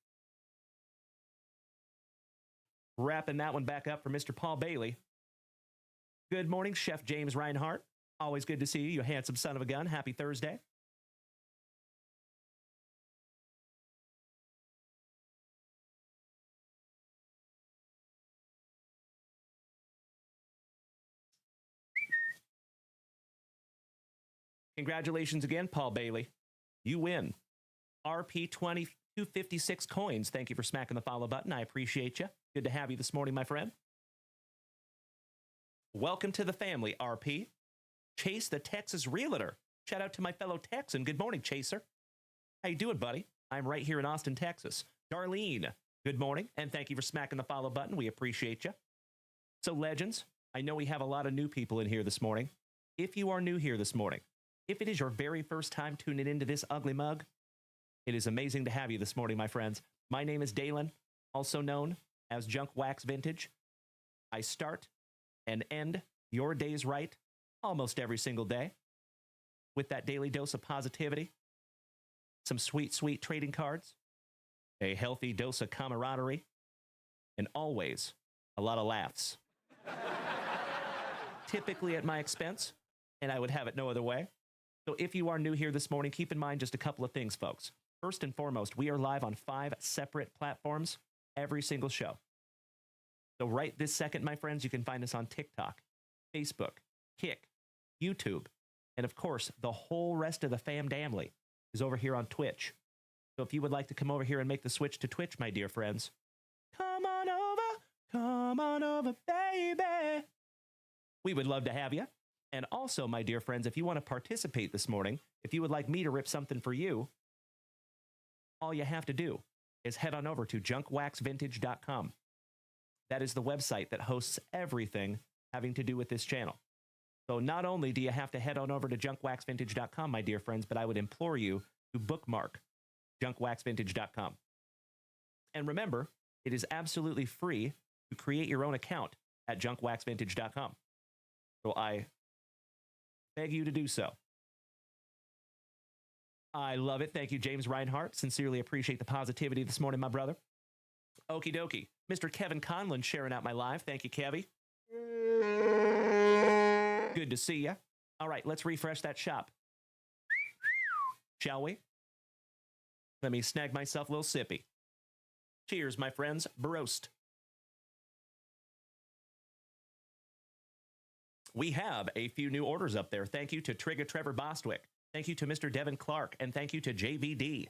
[SPEAKER 1] Wrapping that one back up for Mr. Paul Bailey. Good morning, Chef James Reinhart. Always good to see you, you handsome son of a gun. Happy Thursday. Congratulations again, Paul Bailey. You win. RP20 256 coins. Thank you for smacking the follow button. I appreciate you. Good to have you this morning, my friend. Welcome to the family, RP. Chase, the Texas Realtor. Shout out to my fellow Texan. Good morning, Chaser. How you doing, buddy? I'm right here in Austin, Texas. Darlene, good morning, and thank you for smacking the follow button. We appreciate you. So, legends, I know we have a lot of new people in here this morning. If you are new here this morning, if it is your very first time tuning into this ugly mug, it is amazing to have you this morning, my friends. My name is Dalen, also known as JunkWaxVintage. I start and end your days right almost every single day with that daily dose of positivity, some sweet, sweet trading cards, a healthy dose of camaraderie, and always a lot of laughs. Typically at my expense, and I would have it no other way. So if you are new here this morning, keep in mind just a couple of things, folks. First and foremost, we are live on 5 separate platforms every single show. So right this second, my friends, you can find us on TikTok, Facebook, Kick, YouTube, and of course, the whole rest of the fam-damly is over here on Twitch. So if you would like to come over here and make the switch to Twitch, my dear friends, come on over, baby. We would love to have you. And also, my dear friends, if you want to participate this morning, if you would like me to rip something for you, all you have to do is head on over to JunkWaxVintage.com. That is the website that hosts everything having to do with this channel. So not only do you have to head on over to JunkWaxVintage.com, my dear friends, but I would implore you to bookmark JunkWaxVintage.com. And remember, it is absolutely free to create your own account at JunkWaxVintage.com. So I beg you to do so. I love it. Thank you, James Reinhart. Sincerely appreciate the positivity this morning, my brother. Okie dokie. Mr. Kevin Conlon sharing out my live. Thank you, Kevy. Good to see you. All right, let's refresh that shop. Shall we? Let me snag myself a little sippy. Cheers, my friends. Broast. We have a few new orders up there. Thank you to Trigger Trevor Bostwick. Thank you to Mr. Devin Clark. And thank you to JVD.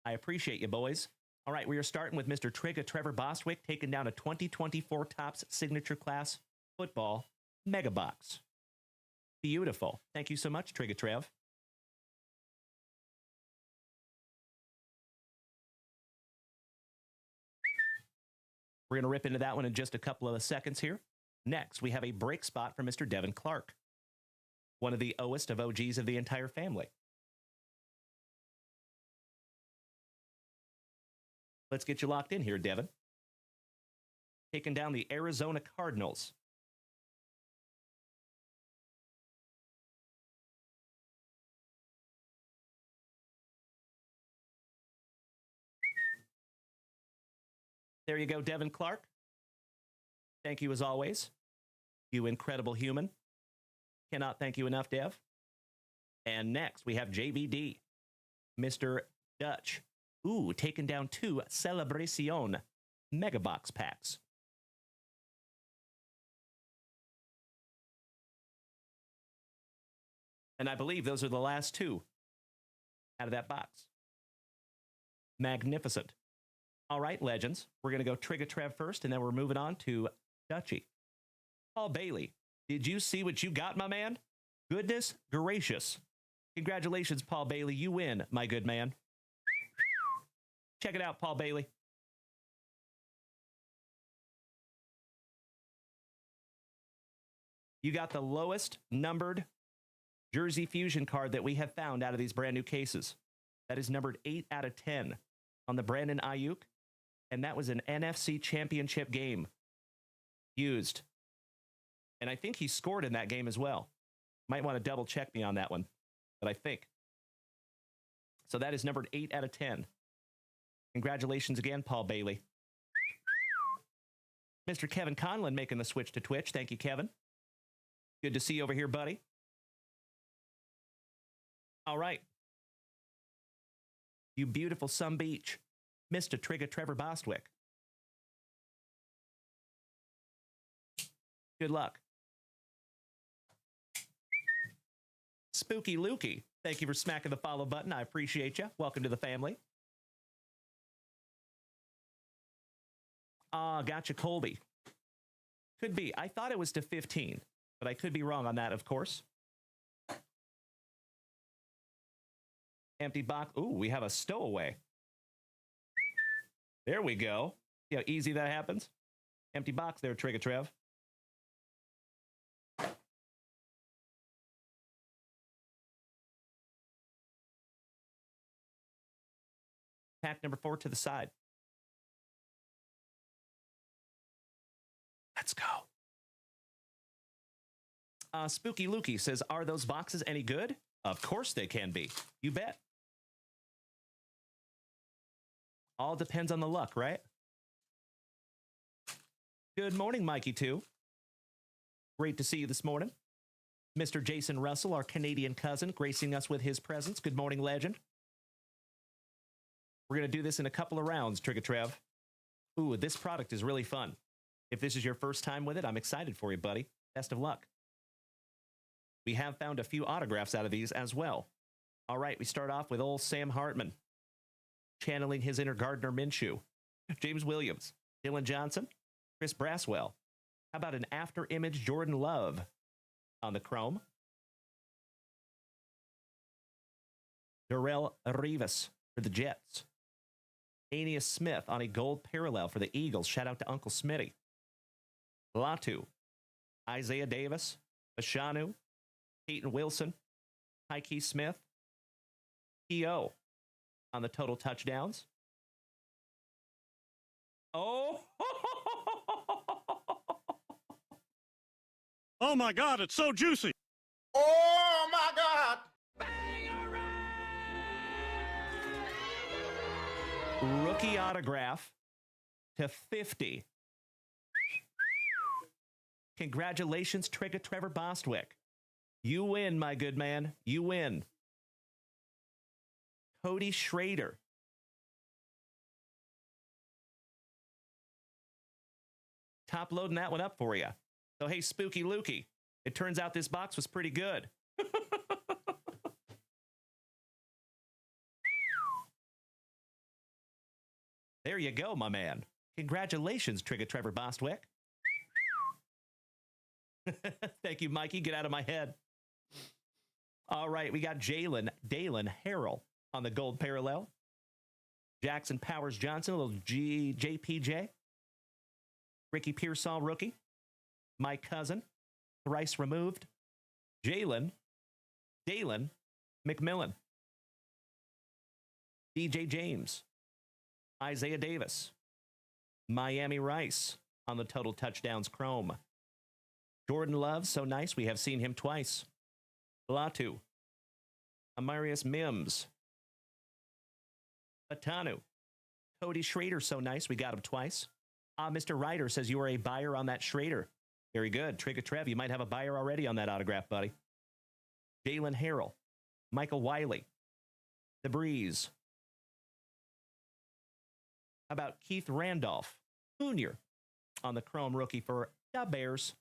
[SPEAKER 1] I appreciate you, boys. All right, we are starting with Mr. Trigger Trevor Bostwick taking down a 2024 Topps Signature Class Football Mega Box. Beautiful. Thank you so much, Trigger Trev. We're going to rip into that one in just a couple of seconds here. Next, we have a break spot for Mr. Devin Clark, one of the OGs of OGs of the entire family. Let's get you locked in here, Devin. Taking down the Arizona Cardinals. There you go, Devin Clark. Thank you as always. You incredible human. Cannot thank you enough, Dev. And next, we have JVD. Mr. Dutch. Ooh, taking down 2 Celebration Mega Box packs. And I believe those are the last 2 out of that box. Magnificent. All right, legends. We're going to go Trigger Trev first, and then we're moving on to Dutchy. Paul Bailey, did you see what you got, my man? Goodness gracious. Congratulations, Paul Bailey. You win, my good man. Check it out, Paul Bailey. You got the lowest numbered Jersey Fusion card that we have found out of these brand new cases. That is numbered 8 out of 10 on the Brandon Ayuk. And that was an NFC Championship game used. And I think he scored in that game as well. Might want to double check me on that one, but I think. So that is numbered 8 out of 10. Congratulations again, Paul Bailey. Mr. Kevin Conlon making the switch to Twitch. Thank you, Kevin. Good to see you over here, buddy. All right. You beautiful Sun Beach. Mr. Trigger Trevor Bostwick. Good luck. Spooky Lukey, thank you for smacking the follow button. I appreciate you. Welcome to the family. Gotcha, Colby. Could be. I thought it was to 15, but I could be wrong on that, of course. Empty box. Ooh, we have a stowaway. There we go. See how easy that happens? Empty box there, Trigger Trev. Pack number 4 to the side. Let's go. Spooky Lukey says, are those boxes any good? Of course they can be. You bet. All depends on the luck, right? Good morning, Mikey 2. Great to see you this morning. Mr. Jason Russell, our Canadian cousin, gracing us with his presence. Good morning, legend. We're going to do this in a couple of rounds, Trigger Trev. Ooh, this product is really fun. If this is your first time with it, I'm excited for you, buddy. Best of luck. We have found a few autographs out of these as well. All right, we start off with old Sam Hartman, channeling his inner Gardner Minshew. James Williams, Dylan Johnson, Chris Braswell. How about an after image Jordan Love on the chrome? Darrell Rivas for the Jets. Aeneas Smith on a gold parallel for the Eagles. Shout out to Uncle Smitty. Latu, Isaiah Davis, Ashanu, Peyton Wilson, Tyke Smith, P.O. on the total touchdowns. Oh!
[SPEAKER 2] Oh my God, it's so juicy.
[SPEAKER 3] Oh my God!
[SPEAKER 1] Rookie autograph to 50. Congratulations, Trigger Trevor Bostwick. You win, my good man. You win. Cody Schrader. Top loading that one up for you. So, hey, Spooky Lukey, it turns out this box was pretty good. There you go, my man. Congratulations, Trigger Trevor Bostwick. Thank you, Mikey. Get out of my head. All right, we got Dalen Harrell on the gold parallel. Jackson Powers Johnson, a little JPJ. Ricky Pearsall, rookie. My cousin, thrice removed. Dalen McMillan. DJ James. Isaiah Davis. Miami Rice on the total touchdowns chrome. Jordan Love, so nice. We have seen him twice. Latu. Amarius Mims. Atanu. Cody Schrader, so nice. We got him twice. Mr. Ryder says you are a buyer on that Schrader. Very good. Trigger Trev, you might have a buyer already on that autograph, buddy. Jalen Harrell. Michael Wiley. The Breeze. How about Keith Randolph Jr. on the chrome rookie for the Bears?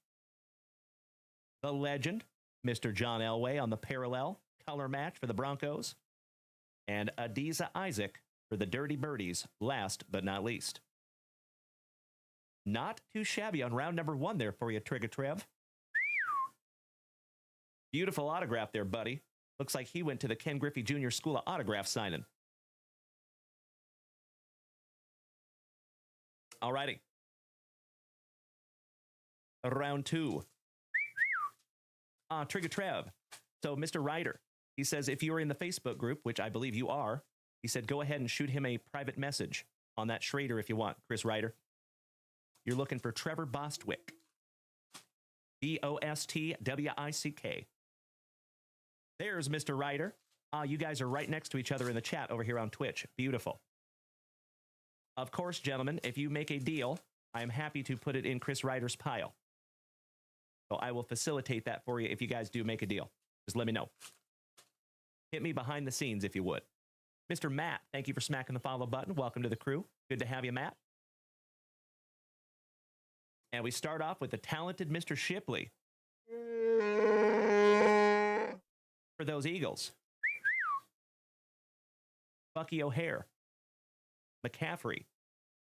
[SPEAKER 1] The legend, Mr. John Elway on the parallel color match for the Broncos. And Adiza Isaac for the Dirty Birdies, last but not least. Not too shabby on round number 1 there for you, Trigger Trev. Beautiful autograph there, buddy. Looks like he went to the Ken Griffey Jr. School of Autograph signing. All righty. Round 2. Trigger Trev. So, Mr. Ryder, he says, if you are in the Facebook group, which I believe you are, he said, go ahead and shoot him a private message on that Schrader if you want, Chris Ryder. You're looking for Trevor Bostwick. Bostwick. There's Mr. Ryder. You guys are right next to each other in the chat over here on Twitch. Beautiful. Of course, gentlemen, if you make a deal, I am happy to put it in Chris Ryder's pile. So I will facilitate that for you if you guys do make a deal. Just let me know. Hit me behind the scenes if you would. Mr. Matt, thank you for smacking the follow button. Welcome to the crew. Good to have you, Matt. And we start off with the talented Mr. Shipley. for those Eagles. Bucky O'Hare, McCaffrey,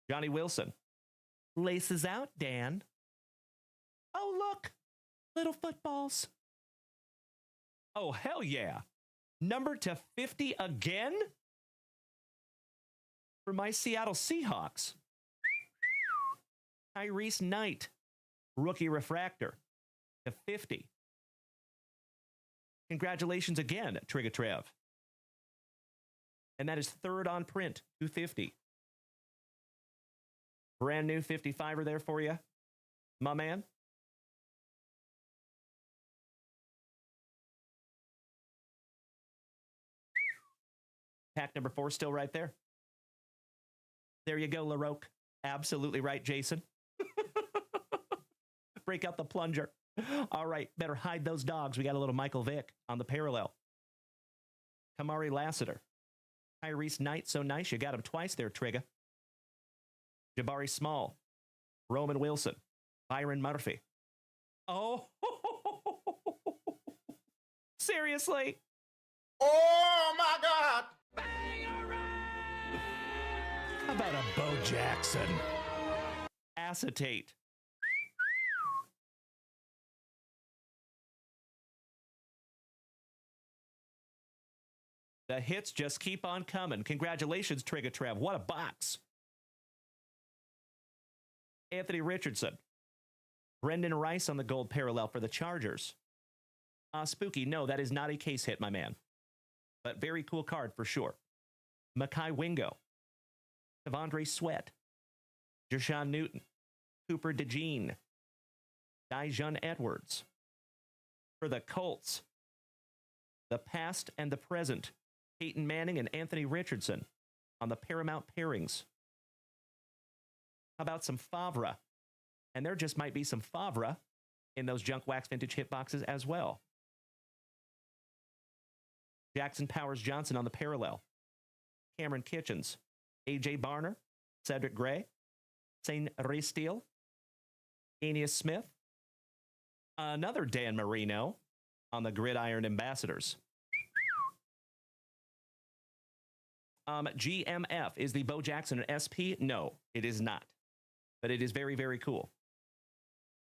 [SPEAKER 1] Johnny Wilson. Laces out, Dan. Oh, look, little footballs. Oh, hell yeah. Number to 50 again? For my Seattle Seahawks. Tyrese Knight, rookie refractor to 50. Congratulations again, Trigatrev. And that is third on print, 250. Brand new 55er there for you, my man. Pack number 4 still right there. There you go, LaRoque. Absolutely right, Jason. Break out the plunger. All right, better hide those dogs. We got a little Michael Vick on the parallel. Kamari Lassiter. Tyrese Knight, so nice. You got him twice there, Trigga. Jabari Small. Roman Wilson. Byron Murphy. Oh, seriously?
[SPEAKER 3] Oh my God!
[SPEAKER 1] How about a Bo Jackson? Acetate. The hits just keep on coming. Congratulations, Trigatrev. What a box. Anthony Richardson. Brendan Rice on the gold parallel for the Chargers. Spooky, no, that is not a case hit, my man. But very cool card for sure. Mekhi Wingo. Devondre Sweat. Jashawn Newton. Cooper DeJean. Dijon Edwards. For the Colts. The past and the present. Peyton Manning and Anthony Richardson on the Paramount pairings. How about some Favre? And there just might be some Favre in those Junk Wax Vintage hit boxes as well. Jackson Powers Johnson on the parallel. Cameron Kitchens. A.J. Barner. Cedric Gray. St. Steele. Aeneas Smith. Another Dan Marino on the Gridiron Ambassadors. GMF, is the Bo Jackson an SP? No, it is not. But it is very, very cool.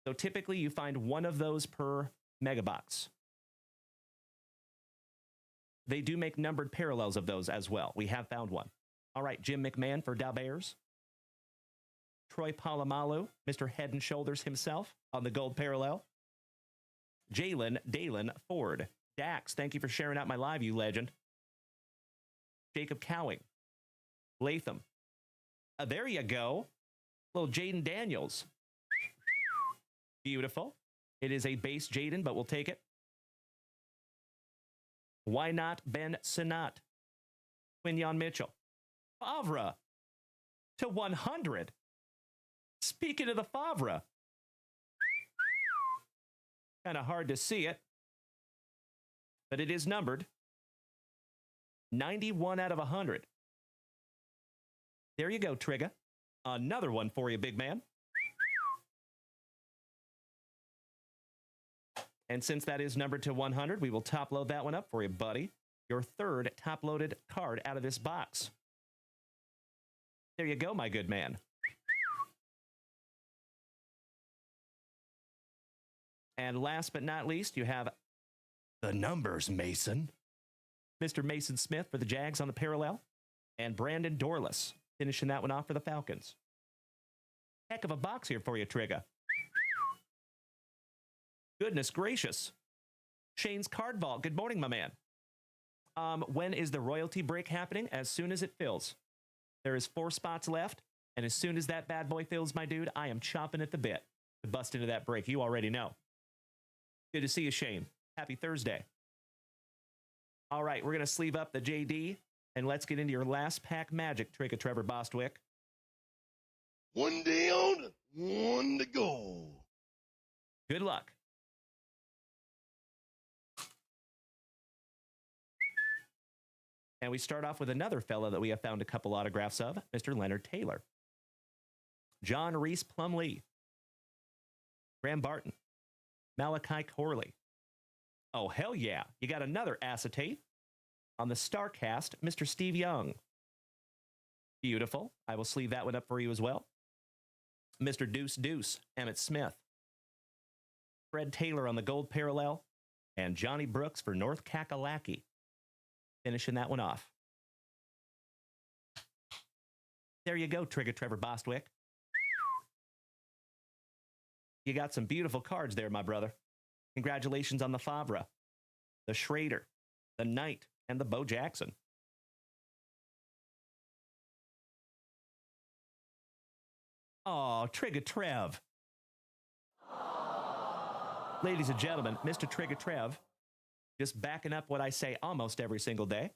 [SPEAKER 1] So typically you find one of those per mega box. They do make numbered parallels of those as well. We have found one. All right, Jim McMahon for Da Bears. Troy Polamalu, Mr. Head and Shoulders himself on the gold parallel. Dalen Ford. Dax, thank you for sharing out my live, you legend. Jacob Cowing. Latham. There you go. Little Jaden Daniels. Beautiful. It is a base Jaden, but we'll take it. Why not Ben Sinat? Quinyon Mitchell. Favre to 100. Speaking of the Favre. Kind of hard to see it, but it is numbered. 91 out of 100. There you go, Trigga. Another one for you, big man. And since that is numbered to 100, we will top load that one up for you, buddy. Your third top loaded card out of this box. There you go, my good man. And last but not least, you have the numbers, Mason. Mr. Mason Smith for the Jags on the parallel. And Brandon Dorless finishing that one off for the Falcons. Heck of a box here for you, Trigga. Goodness gracious. Shane's Card Vault. Good morning, my man. When is the royalty break happening? As soon as it fills. There is 4 spots left. And as soon as that bad boy fills, my dude, I am chomping at the bit to bust into that break. You already know. Good to see you, Shane. Happy Thursday. All right, we're going to sleeve up the JD, and let's get into your last pack magic, Trigga Trevor Bostwick.
[SPEAKER 3] One down, one to go.
[SPEAKER 1] Good luck. And we start off with another fella that we have found a couple autographs of, Mr. Leonard Taylor. John Reese Plumlee. Graham Barton. Malachi Corley. Oh, hell yeah. You got another acetate on the StarCast, Mr. Steve Young. Beautiful. I will sleeve that one up for you as well. Mr. Deuce Deuce, Emmett Smith. Fred Taylor on the gold parallel. And Johnny Brooks for North Kakalaki. Finishing that one off. There you go, Trigger Trevor Bostwick. You got some beautiful cards there, my brother. Congratulations on the Favre, the Schrader, the Knight, and the Bo Jackson. Oh, Trigger Trev. Ladies and gentlemen, Mr. Trigger Trev, just backing up what I say almost every single day,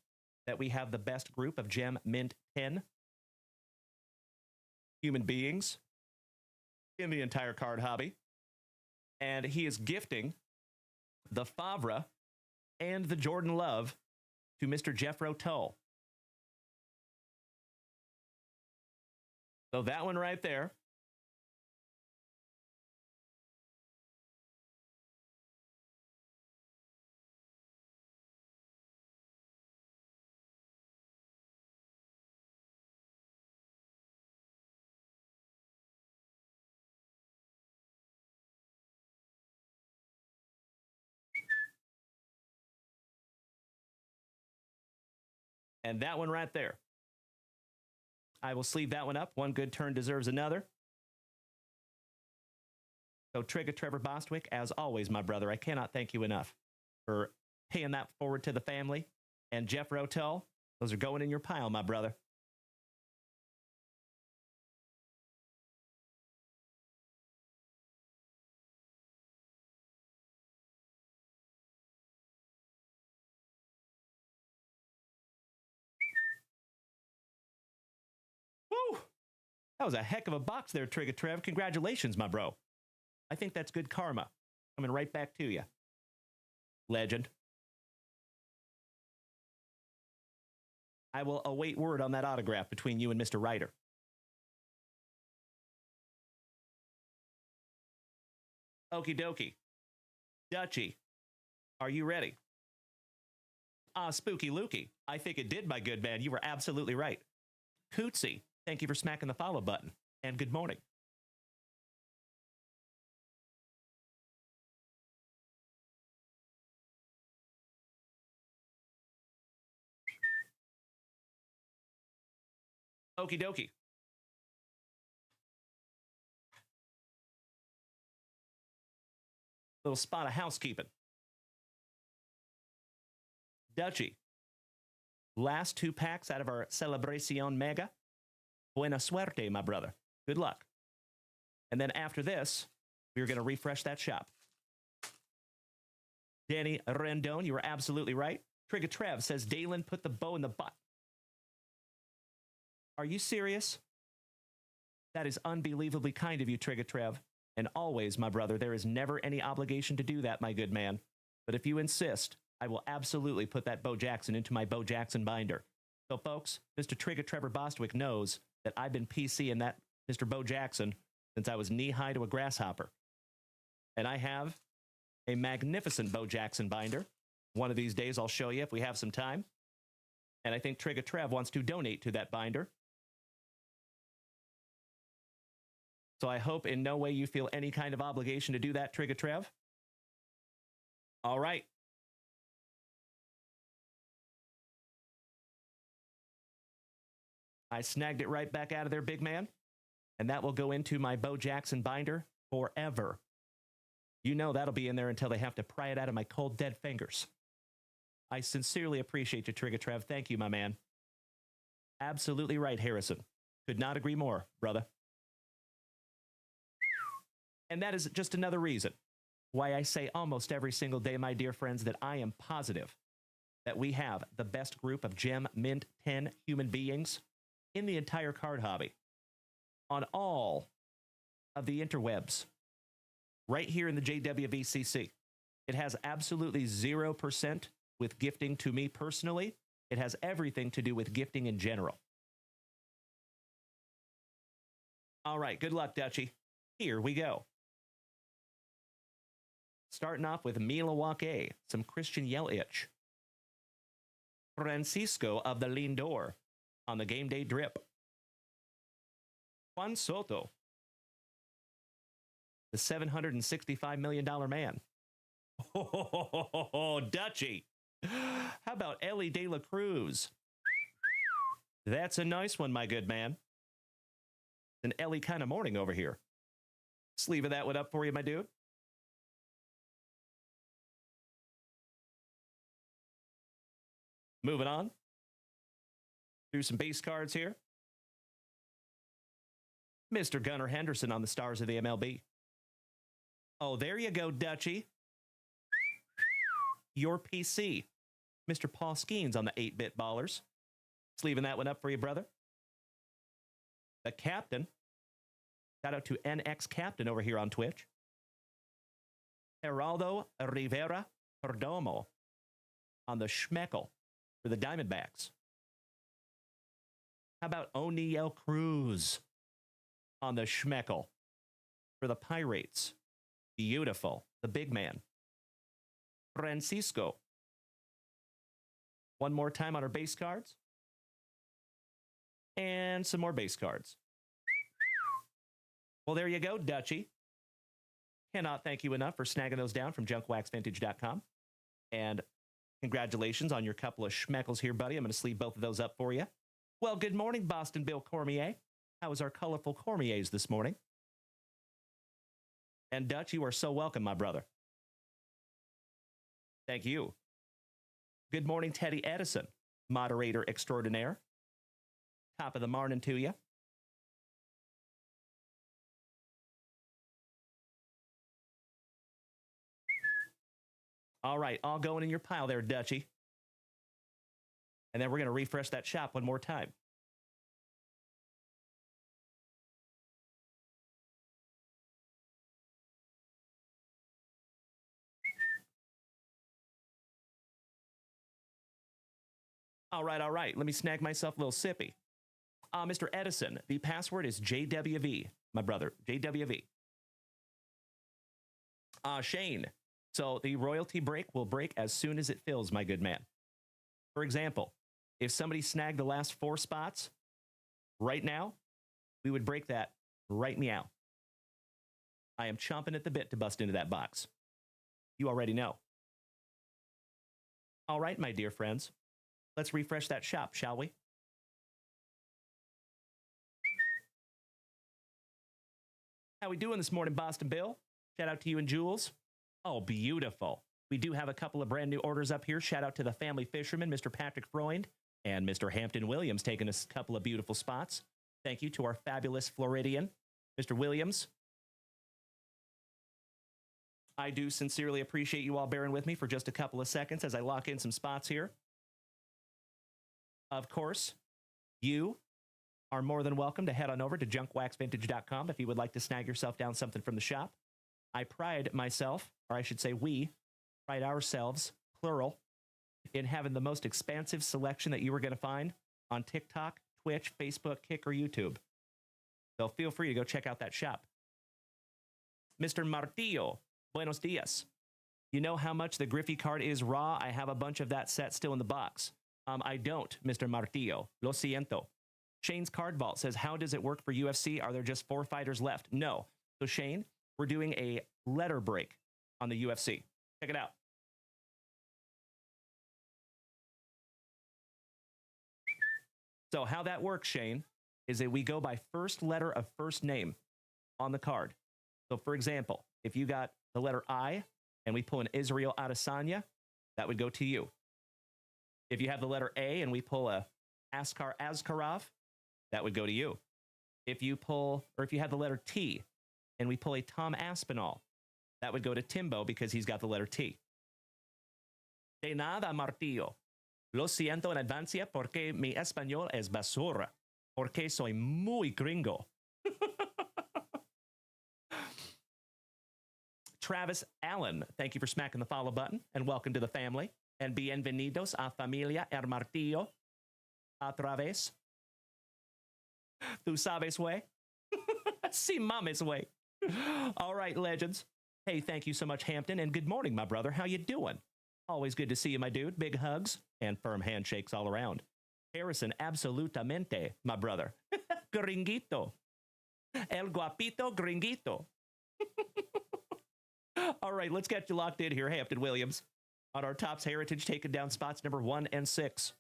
[SPEAKER 1] that we have the best group of Gem Mint 10 human beings in the entire card hobby. And he is gifting the Favre and the Jordan Love to Mr. Jeffro Tull. So that one right there. And that one right there. I will sleeve that one up. One good turn deserves another. So Trigger Trevor Bostwick, as always, my brother, I cannot thank you enough for paying that forward to the family. And Jeff Rotel, those are going in your pile, my brother. Woo! That was a heck of a box there, Trigger Trev. Congratulations, my bro. I think that's good karma. Coming right back to you. Legend. I will await word on that autograph between you and Mr. Ryder. Okie dokie. Dutchy, are you ready? Spooky Lukey. I think it did, my good man. You were absolutely right. Cootsy, thank you for smacking the follow button. And good morning. Okie dokie. Little spot of housekeeping. Dutchy. Last 2 packs out of our Celebracion Mega. Buena suerte, my brother. Good luck. And then after this, we're going to refresh that shop. Danny Rendon, you were absolutely right. Trigger Trev says, Dalen put the bow in the butt. Are you serious? That is unbelievably kind of you, Trigger Trev. And always, my brother, there is never any obligation to do that, my good man. But if you insist, I will absolutely put that Bo Jackson into my Bo Jackson binder. So, folks, Mr. Trigger Trevor Bostwick knows that I've been PCing that Mr. Bo Jackson since I was knee-high to a grasshopper. And I have a magnificent Bo Jackson binder. One of these days I'll show you if we have some time. And I think Trigger Trev wants to donate to that binder. So I hope in no way you feel any kind of obligation to do that, Trigger Trev. All right. I snagged it right back out of there, big man. And that will go into my Bo Jackson binder forever. You know that'll be in there until they have to pry it out of my cold, dead fingers. I sincerely appreciate you, Trigger Trev. Thank you, my man. Absolutely right, Harrison. Could not agree more, brother. And that is just another reason why I say almost every single day, my dear friends, that I am positive that we have the best group of Gem Mint 10 human beings in the entire card hobby, on all of the interwebs, right here in the JWVCC. It has absolutely 0% with gifting to me personally. It has everything to do with gifting in general. All right, good luck, Dutchy. Here we go. Starting off with Milwaukee, some Christian Yelich. Francisco of the Lindor on the game day drip. Juan Soto, the $765 million man. Oh, Dutchy. How about Ellie De La Cruz? That's a nice one, my good man. An Ellie kind of morning over here. Sleeving that one up for you, my dude. Moving on. Do some base cards here. Mr. Gunnar Henderson on the stars of the MLB. Oh, there you go, Dutchy. Your PC. Mr. Paul Skeens on the 8-bit ballers. Sleeving that one up for you, brother. The captain. Shout out to NX Captain over here on Twitch. Geraldo Rivera Perdomo on the Schmeckel for the Diamondbacks. How about O'Neal Cruz on the Schmeckel for the Pirates? Beautiful. The big man. Francisco. One more time on our base cards. And some more base cards. Well, there you go, Dutchy. Cannot thank you enough for snagging those down from JunkWaxVintage.com. And congratulations on your couple of schmeckles here, buddy. I'm going to sleeve both of those up for you. Well, good morning, Boston Bill Cormier. How was our colorful Cormiers this morning? And Dutch, you are so welcome, my brother. Thank you. Good morning, Teddy Edison, moderator extraordinaire. Top of the morning to you. All right, all going in your pile there, Dutchy. And then we're going to refresh that shop one more time. All right. Let me snag myself a little sippy. Mr. Edison, the password is JWV, my brother, JWV. Shane, so the royalty break will break as soon as it fills, my good man. For example, if somebody snagged the last 4 spots right now, we would break that right meow. I am chomping at the bit to bust into that box. You already know. All right, my dear friends. Let's refresh that shop, shall we? How we doing this morning, Boston Bill? Shout out to you and Jules. Oh, beautiful. We do have a couple of brand new orders up here. Shout out to the family fisherman, Mr. Patrick Freund, and Mr. Hampton Williams taking us a couple of beautiful spots. Thank you to our fabulous Floridian, Mr. Williams. I do sincerely appreciate you all bearing with me for just a couple of seconds as I lock in some spots here. Of course, you are more than welcome to head on over to JunkWaxVintage.com if you would like to snag yourself down something from the shop. I pride myself, or I should say we, pride ourselves, plural, in having the most expansive selection that you are going to find on TikTok, Twitch, Facebook, Kick, or YouTube. So feel free to go check out that shop. Mr. Martillo, buenos dias. You know how much the Griffey card is raw? I have a bunch of that set still in the box. I don't, Mr. Martillo. Lo siento. Shane's Card Vault says, how does it work for UFC? Are there just 4 fighters left? No. So Shane, we're doing a letter break on the UFC. Check it out. So how that works, Shane, is that we go by first letter of first name on the card. So for example, if you got the letter I and we pull an Israel Adesanya, that would go to you. If you have the letter A and we pull a Askar Askarov, that would go to you. If you have the letter T and we pull a Tom Aspinall, that would go to Timbo because he's got the letter T. De nada, Martillo. Lo siento en advancia porque mi español es basura. Porque soy muy gringo. Travis Allen, thank you for smacking the follow button and welcome to the family. And bienvenidos a familia El Martillo. Otra vez. Tú sabes way. Si mames way. All right, legends. Hey, thank you so much, Hampton, and good morning, my brother. How you doing? Always good to see you, my dude. Big hugs and firm handshakes all around. Harrison, absolutamente, my brother. Gringuito. El guapito gringuito. All right, let's get you locked in here, Hampton Williams, on our Topps Heritage, taking down spots number 1 and 6.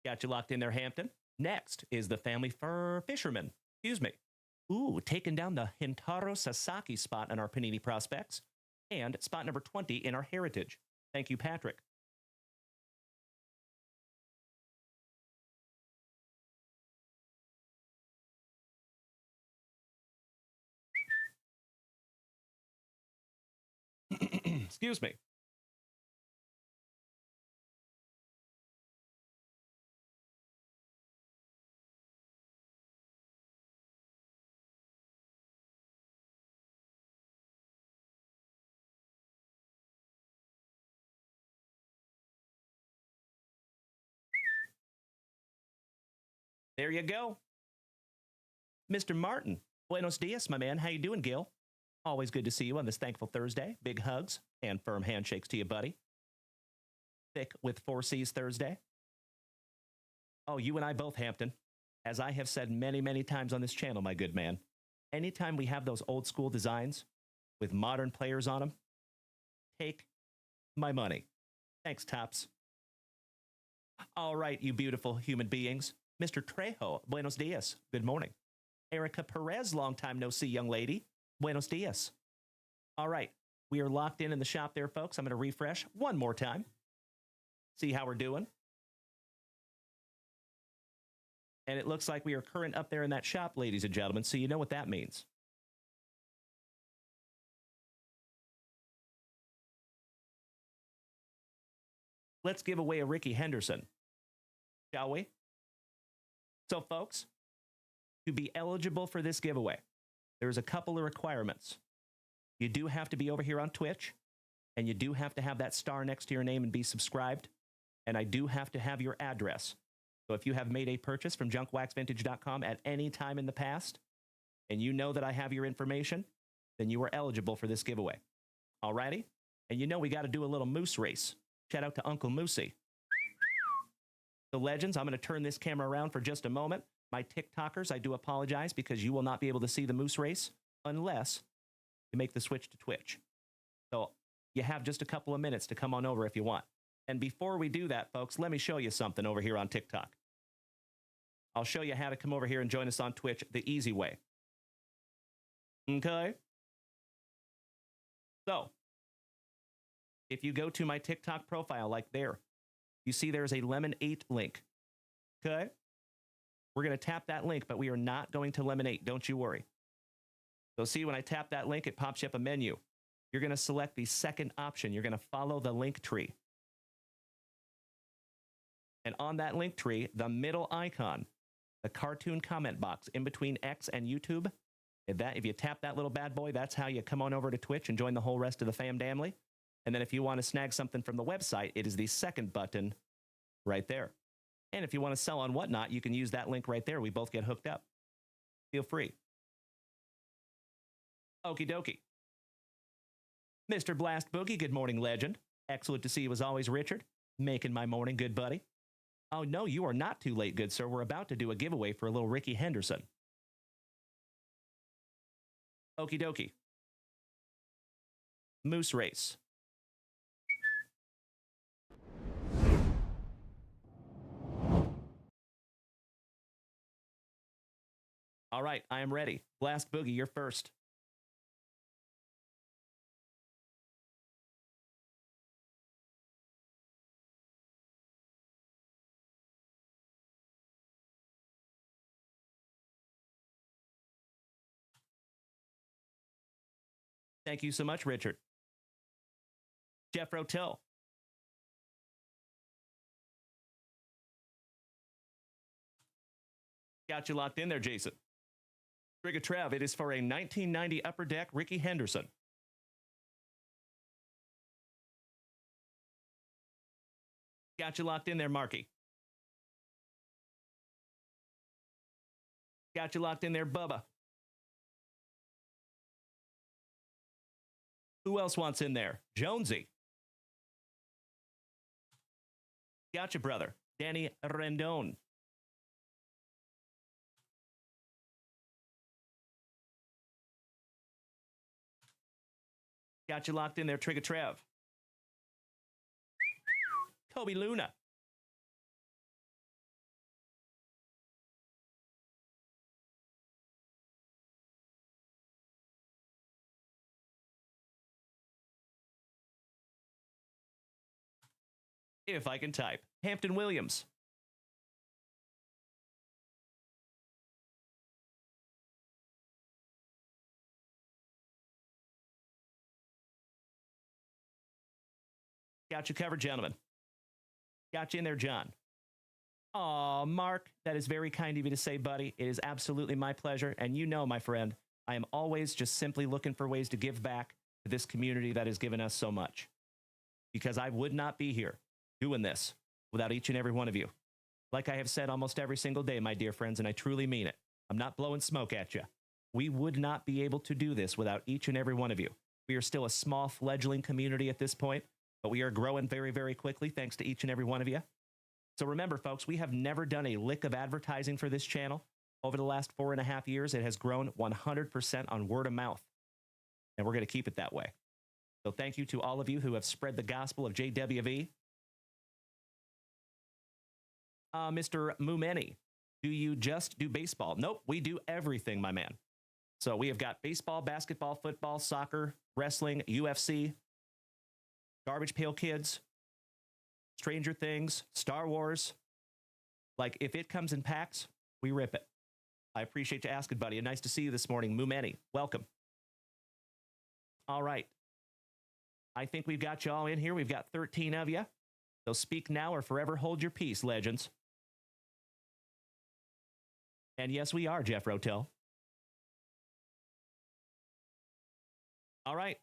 [SPEAKER 1] Got you locked in there, Hampton. Next is the family fur fisherman. Excuse me. Ooh, taking down the Hintaro Sasaki spot on our Panini prospects and spot number 20 in our Heritage. Thank you, Patrick. Excuse me. There you go. Mr. Martin. Buenos dias, my man. How you doing, Gil? Always good to see you on this thankful Thursday. Big hugs and firm handshakes to you, buddy. Thick with 4 C's Thursday. Oh, you and I both, Hampton. As I have said many, many times on this channel, my good man, anytime we have those old school designs with modern players on them, take my money. Thanks, Topps. All right, you beautiful human beings. Mr. Trejo, buenos dias. Good morning. Erica Perez, long time no see, young lady. Buenos dias. All right, we are locked in the shop there, folks. I'm going to refresh one more time. See how we're doing. And it looks like we are current up there in that shop, ladies and gentlemen, so you know what that means. Let's give away a Ricky Henderson, shall we? So, folks, to be eligible for this giveaway, there's a couple of requirements. You do have to be over here on Twitch, and you do have to have that star next to your name and be subscribed, and I do have to have your address. So if you have made a purchase from JunkWaxVintage.com at any time in the past, and you know that I have your information, then you are eligible for this giveaway. All righty? And you know we got to do a little moose race. Shout out to Uncle Moosey. The legends, I'm going to turn this camera around for just a moment. My TikTokers, I do apologize because you will not be able to see the moose race unless you make the switch to Twitch. So you have just a couple of minutes to come on over if you want. And before we do that, folks, let me show you something over here on TikTok. I'll show you how to come over here and join us on Twitch the easy way. Okay? So, if you go to my TikTok profile like there, you see there's a Lemon 8 link. Okay? We're going to tap that link, but we are not going to Lemon 8. Don't you worry. So see, when I tap that link, it pops you up a menu. You're going to select the second option. You're going to follow the link tree. And on that link tree, the middle icon, the cartoon comment box in between X and YouTube, if you tap that little bad boy, that's how you come on over to Twitch and join the whole rest of the fam family. And then if you want to snag something from the website, it is the second button right there. And if you want to sell on Whatnot, you can use that link right there. We both get hooked up. Feel free. Okie dokie. Mr. Blast Boogie, good morning, legend. Excellent to see you as always, Richard. Making my morning, good buddy. Oh, no, you are not too late, good sir. We're about to do a giveaway for a little Ricky Henderson. Okie dokie. Moose race. All right, I am ready. Blast Boogie, you're first. Thank you so much, Richard. Jeff Rotel. Got you locked in there, Jason. Trigger Trev, it is for a 1990 Upper Deck Ricky Henderson. Got you locked in there, Marky. Got you locked in there, Bubba. Who else wants in there? Jonesy. Gotcha, brother. Danny Rendon. Got you locked in there, Trigger Trev. Kobe Luna. If I can type. Hampton Williams. Got you covered, gentlemen. Got you in there, John. Aw, Mark, that is very kind of you to say, buddy. It is absolutely my pleasure. And you know, my friend, I am always just simply looking for ways to give back to this community that has given us so much. Because I would not be here doing this without each and every one of you. Like I have said almost every single day, my dear friends, and I truly mean it. I'm not blowing smoke at you. We would not be able to do this without each and every one of you. We are still a small fledgling community at this point, but we are growing very, very quickly thanks to each and every one of you. So remember, folks, we have never done a lick of advertising for this channel. Over the last 4.5 years, it has grown 100% on word of mouth. And we're going to keep it that way. So thank you to all of you who have spread the gospel of JWV. Mr. Mumeni, do you just do baseball? Nope, we do everything, my man. So we have got baseball, basketball, football, soccer, wrestling, UFC, Garbage Pail Kids, Stranger Things, Star Wars. Like, if it comes in packs, we rip it. I appreciate you asking, buddy. And nice to see you this morning. Mumeni, welcome. All right. I think we've got you all in here. We've got 13 of you. So speak now or forever hold your peace, legends. And yes, we are, Jeff Rotel. All right,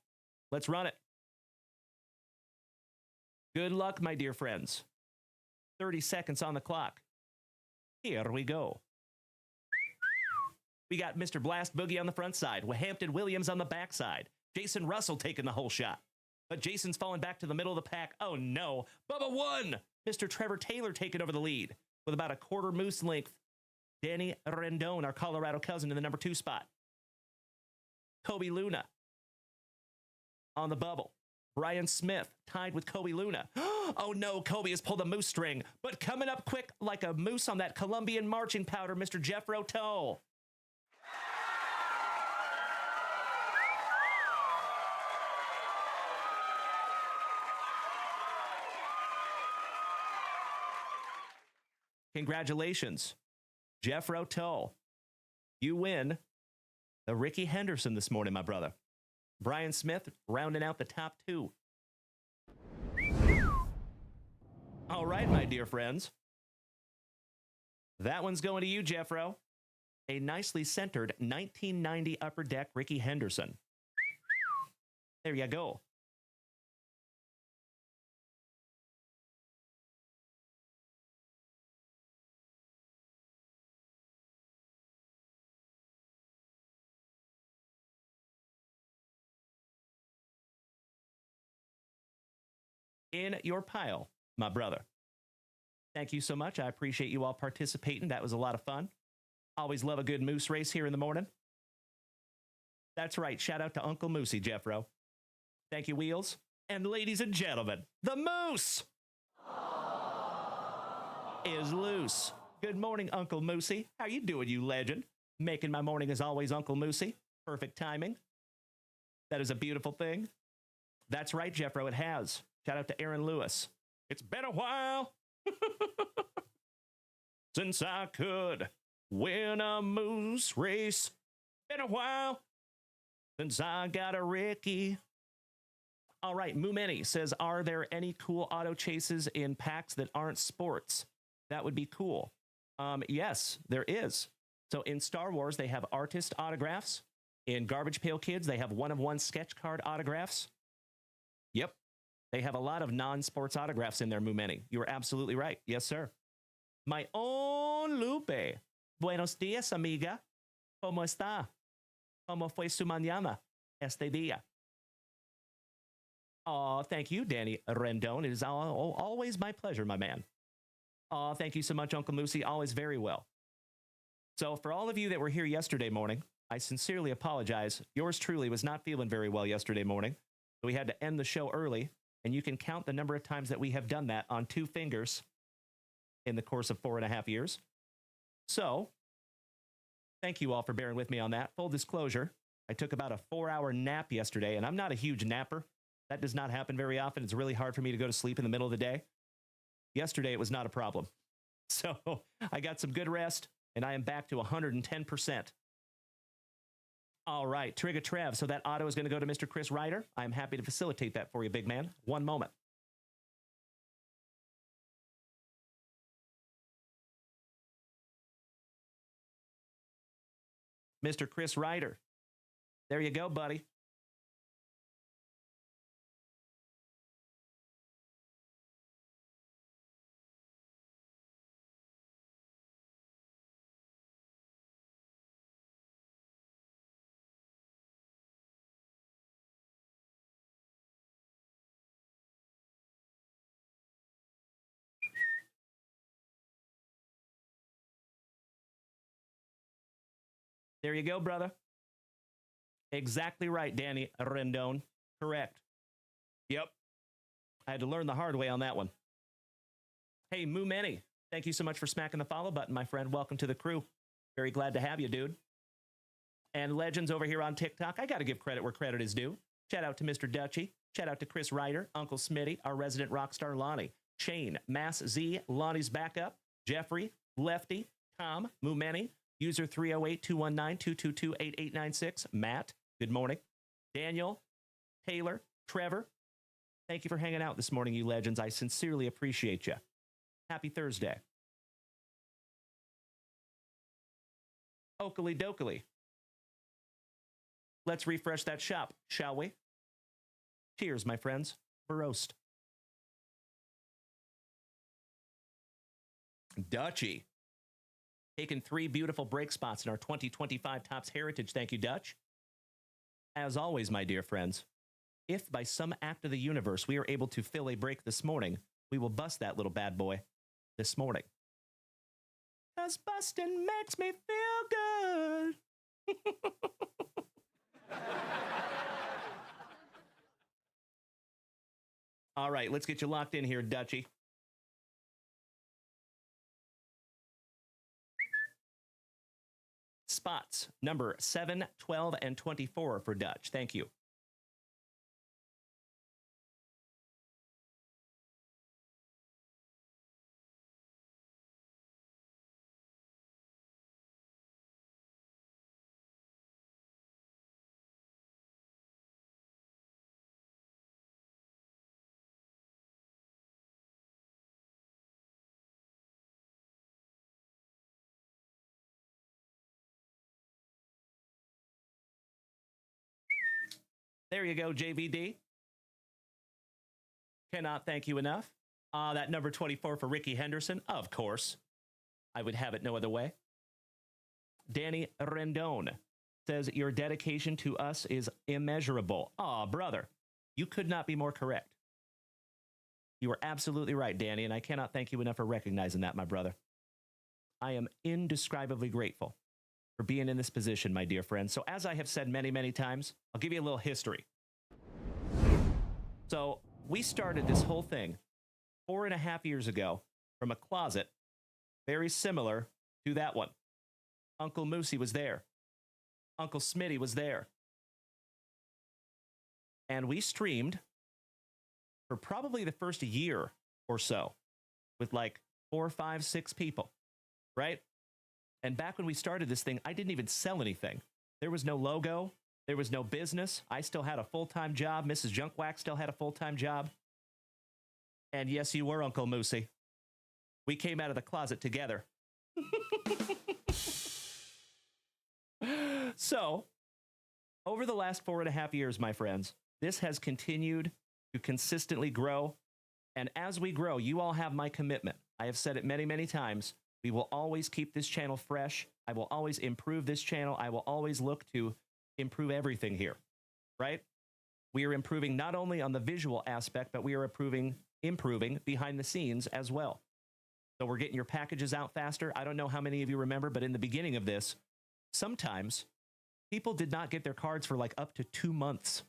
[SPEAKER 1] let's run it. Good luck, my dear friends. 30 seconds on the clock. Here we go. We got Mr. Blast Boogie on the front side, with Hampton Williams on the back side. Jason Russell taking the whole shot. But Jason's falling back to the middle of the pack. Oh, no. Bubba won. Mr. Trevor Taylor taking over the lead with about a quarter moose length. Danny Rendon, our Colorado cousin, in the number 2 spot. Kobe Luna on the bubble. Brian Smith tied with Kobe Luna. Oh, no, Kobe has pulled a moose string. But coming up quick like a moose on that Colombian marching powder, Mr. Jeff Rotel. Congratulations, Jeff Rotel. You win the Ricky Henderson this morning, my brother. Brian Smith rounding out the top 2. All right, my dear friends. That one's going to you, Jeffro. A nicely centered 1990 Upper Deck Ricky Henderson. There you go. In your pile, my brother. Thank you so much. I appreciate you all participating. That was a lot of fun. Always love a good moose race here in the morning. That's right. Shout out to Uncle Moosey, Jeffro. Thank you, Wheels. And ladies and gentlemen, the moose is loose. Good morning, Uncle Moosey. How you doing, you legend? Making my morning as always, Uncle Moosey. Perfect timing. That is a beautiful thing. That's right, Jeffro. It has. Shout out to Aaron Lewis. It's been a while since I could win a moose race. Been a while since I got a Ricky. All right, Mumeni says, are there any cool auto chases in packs that aren't sports? That would be cool. Yes, there is. So in Star Wars, they have artist autographs. In Garbage Pail Kids, they have one-of-one sketch card autographs. Yep. They have a lot of non-sports autographs in there, Mumeni. You are absolutely right. Yes, sir. My own Lupe. Buenos días, amiga. ¿Cómo está? ¿Cómo fue su mañana este día? Oh, thank you, Danny Rendon. It is always my pleasure, my man. Oh, thank you so much, Uncle Moosey. Always very well. So for all of you that were here yesterday morning, I sincerely apologize. Yours truly was not feeling very well yesterday morning. So we had to end the show early, and you can count the number of times that we have done that on 2 fingers in the course of 4.5 years. So thank you all for bearing with me on that. Full disclosure, I took about a 4-hour nap yesterday, and I'm not a huge napper. That does not happen very often. It's really hard for me to go to sleep in the middle of the day. Yesterday, it was not a problem. So I got some good rest, and I am back to 110%. All right, Trigger Trev. So that auto is going to go to Mr. Chris Ryder. I'm happy to facilitate that for you, big man. One moment. Mr. Chris Ryder. There you go, buddy. There you go, brother. Exactly right, Danny Rendon. Correct. Yep. I had to learn the hard way on that one. Hey, Moo Manny, thank you so much for smacking the follow button, my friend. Welcome to the crew. Very glad to have you, dude. And Legends over here on TikTok, I got to give credit where credit is due. Shout out to Mr. Dutchy. Shout out to Chris Ryder, Uncle Smitty, our resident rock star Lonnie, Shane, Mass Z, Lonnie's Backup, Jeffrey, Lefty, Tom, Moo Manny, user 308-219-222-8896. Matt, good morning. Daniel, Taylor, Trevor, thank you for hanging out this morning, you legends. I sincerely appreciate you. Happy Thursday. Oakley dokley. Let's refresh that shop, shall we? Cheers, my friends. Baroast. Dutchy. Taken 3 beautiful break spots in our 2025 Topps Heritage. Thank you, Dutch. As always, my dear friends, if by some act of the universe we are able to fill a break this morning, we will bust that little bad boy this morning. 'Cause busting makes me feel good. All right, let's get you locked in here, Dutchy. Spots number 7, 12, and 24 for Dutch. Thank you. There you go, JVD. Cannot thank you enough. That number 24 for Ricky Henderson, of course. I would have it no other way. Danny Rendon says, your dedication to us is immeasurable. Aw, brother, you could not be more correct. You are absolutely right, Danny, and I cannot thank you enough for recognizing that, my brother. I am indescribably grateful for being in this position, my dear friend. So as I have said many, many times, I'll give you a little history. So we started this whole thing 4.5 years ago from a closet very similar to that one. Uncle Moosey was there. Uncle Smitty was there. And we streamed for probably the first year or so with like 4, 5, 6 people, right? And back when we started this thing, I didn't even sell anything. There was no logo. There was no business. I still had a full-time job. Mrs. JunkWax still had a full-time job. And yes, you were, Uncle Moosey. We came out of the closet together. So, over the last 4.5 years, my friends, this has continued to consistently grow. And as we grow, you all have my commitment. I have said it many, many times. We will always keep this channel fresh. I will always improve this channel. I will always look to improve everything here, right? We are improving not only on the visual aspect, but we are improving behind the scenes as well. So we're getting your packages out faster. I don't know how many of you remember, but in the beginning of this, sometimes people did not get their cards for like up to 2 months.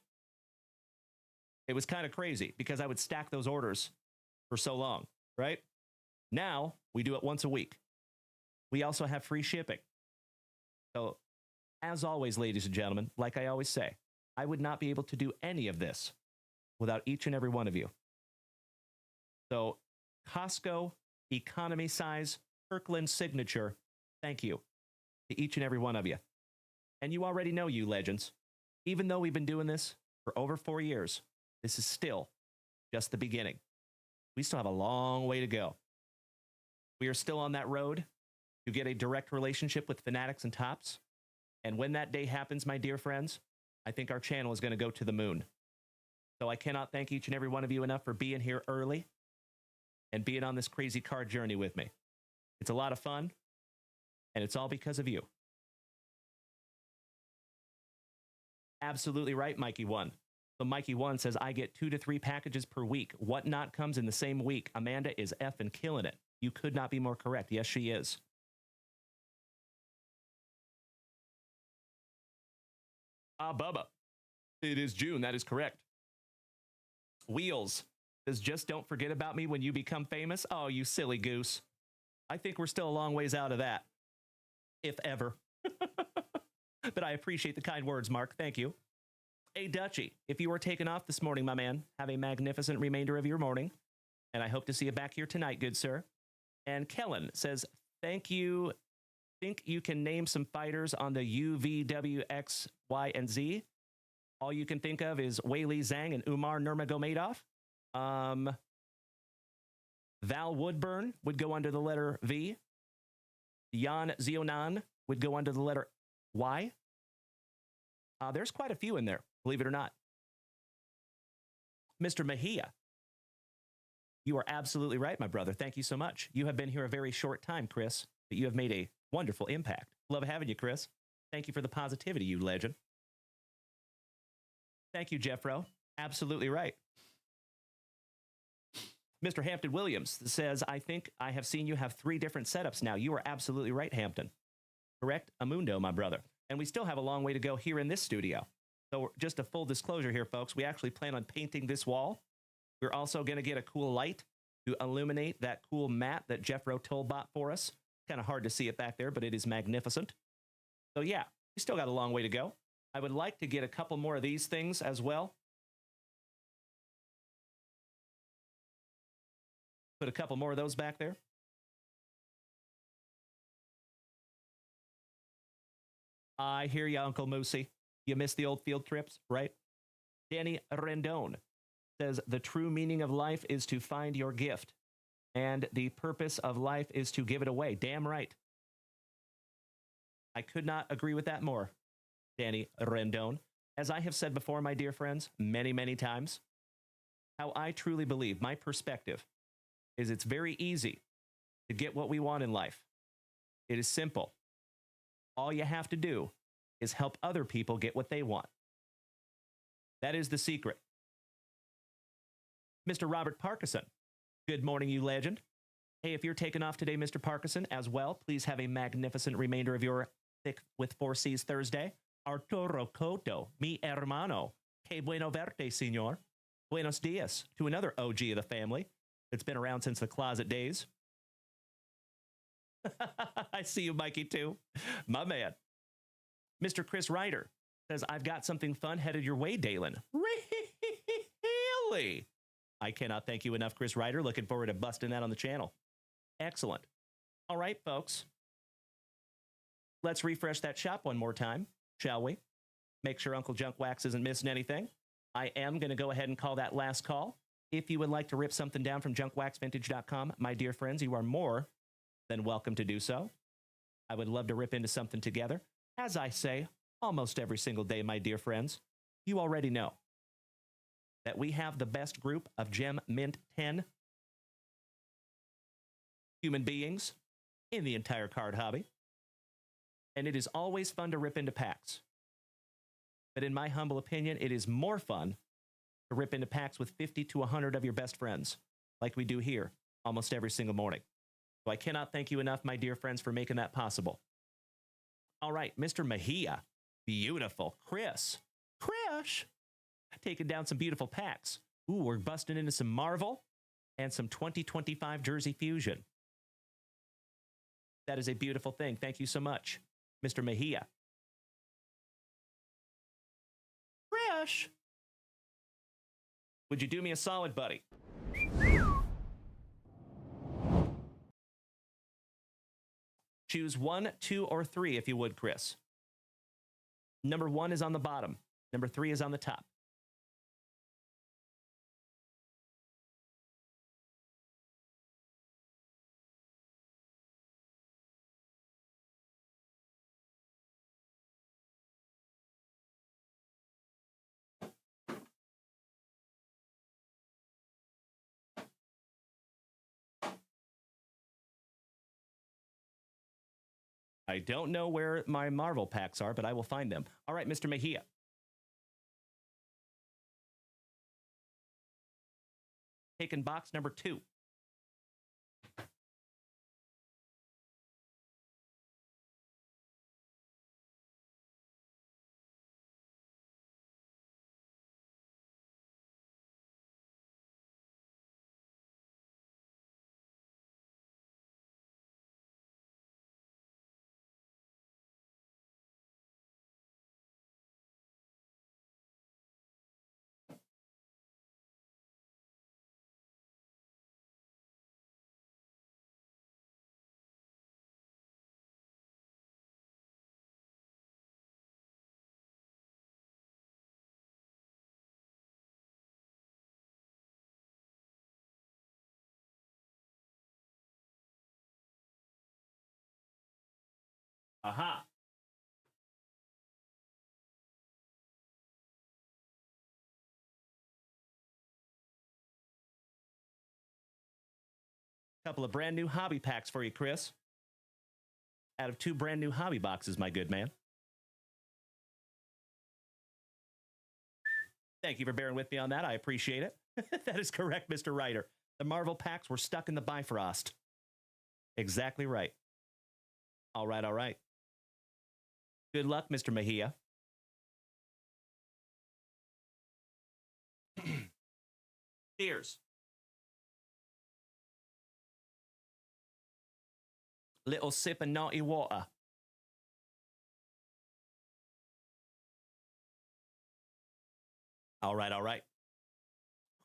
[SPEAKER 1] It was kind of crazy because I would stack those orders for so long, right? Now we do it once a week. We also have free shipping. So as always, ladies and gentlemen, like I always say, I would not be able to do any of this without each and every one of you. So Costco, economy size, Kirkland signature, thank you to each and every one of you. And you already know, you legends, even though we've been doing this for over 4 years, this is still just the beginning. We still have a long way to go. We are still on that road to get a direct relationship with Fanatics and Tops. And when that day happens, my dear friends, I think our channel is going to go to the moon. So I cannot thank each and every one of you enough for being here early and being on this crazy card journey with me. It's a lot of fun, and it's all because of you. Absolutely right, Mikey1. So Mikey1 says, I get 2 to 3 packages per week. Whatnot comes in the same week. Amanda is effing killing it. You could not be more correct. Yes, she is. Bubba. It is June. That is correct. Wheels says, just don't forget about me when you become famous. Oh, you silly goose. I think we're still a long ways out of that. If ever. But I appreciate the kind words, Mark. Thank you. Hey, Dutchie, if you were taken off this morning, my man, have a magnificent remainder of your morning. And I hope to see you back here tonight, good sir. And Kellen says, thank you. Think you can name some fighters on the UVWX, Y, and Z? All you can think of is Weili Zhang and Umar Nurmagomedov. Val Woodburn would go under the letter V. Jan Zionan would go under the letter Y. There's quite a few in there, believe it or not. Mr. Mejia, you are absolutely right, my brother. Thank you so much. You have been here a very short time, Chris, but you have made a wonderful impact. Love having you, Chris. Thank you for the positivity, you legend. Thank you, Jeffro. Absolutely right. Mr. Hampton Williams says, I think I have seen you have 3 different setups now. You are absolutely right, Hampton. Correct, Amundo, my brother. And we still have a long way to go here in this studio. So just a full disclosure here, folks, we actually plan on painting this wall. We're also going to get a cool light to illuminate that cool mat that Jeffro Tollbot for us. Kind of hard to see it back there, but it is magnificent. So yeah, we still got a long way to go. I would like to get a couple more of these things as well. Put a couple more of those back there. I hear you, Uncle Moosey. You missed the old field trips, right? Danny Rendon says, the true meaning of life is to find your gift. And the purpose of life is to give it away. Damn right. I could not agree with that more, Danny Rendon. As I have said before, my dear friends, many, many times, how I truly believe, my perspective, is it's very easy to get what we want in life. It is simple. All you have to do is help other people get what they want. That is the secret. Mr. Robert Parkinson, good morning, you legend. Hey, if you're taking off today, Mr. Parkinson, as well, please have a magnificent remainder of your Thick with 4 C's Thursday. Arturo Coto, mi hermano. Que bueno verte, señor. Buenos dias to another OG of the family. It's been around since the closet days. I see you, Mikey, too. My man. Mr. Chris Ryder says, I've got something fun headed your way, Dalen. Really? I cannot thank you enough, Chris Ryder. Looking forward to busting that on the channel. Excellent. All right, folks. Let's refresh that shop one more time, shall we? Make sure Uncle Junk Wax isn't missing anything. I am going to go ahead and call that last call. If you would like to rip something down from JunkWaxVintage.com, my dear friends, you are more than welcome to do so. I would love to rip into something together. As I say almost every single day, my dear friends, you already know that we have the best group of Gem Mint 10 human beings in the entire card hobby. And it is always fun to rip into packs. But in my humble opinion, it is more fun to rip into packs with 50 to 100 of your best friends, like we do here almost every single morning. So I cannot thank you enough, my dear friends, for making that possible. All right, Mr. Mejia. Beautiful. Chris, taking down some beautiful packs. Ooh, we're busting into some Marvel and some 2025 Jersey Fusion. That is a beautiful thing. Thank you so much, Mr. Mejia. Chris, would you do me a solid, buddy? Choose 1, 2, or 3 if you would, Chris. Number 1 is on the bottom. Number 3 is on the top. I don't know where my Marvel packs are, but I will find them. All right, Mr. Mejia. Taking box number 2. Aha. Couple of brand new hobby packs for you, Chris. Out of 2 brand new hobby boxes, my good man. Thank you for bearing with me on that. I appreciate it. That is correct, Mr. Ryder. The Marvel packs were stuck in the Bifrost. Exactly right. All right, all right. Good luck, Mr. Mejia. Cheers. Little sip of naughty water. All right, all right.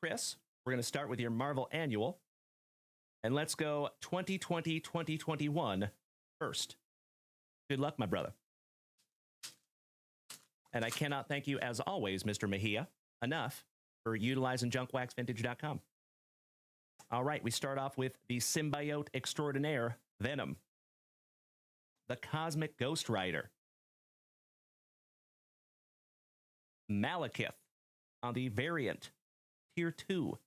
[SPEAKER 1] Chris, we're going to start with your Marvel Annual. And let's go 2020-2021 first. Good luck, my brother. And I cannot thank you, as always, Mr. Mejia, enough for utilizing JunkWaxVintage.com. All right, we start off with the symbiote extraordinaire, Venom. The Cosmic Ghost Rider. Malekith on the variant, Tier 2.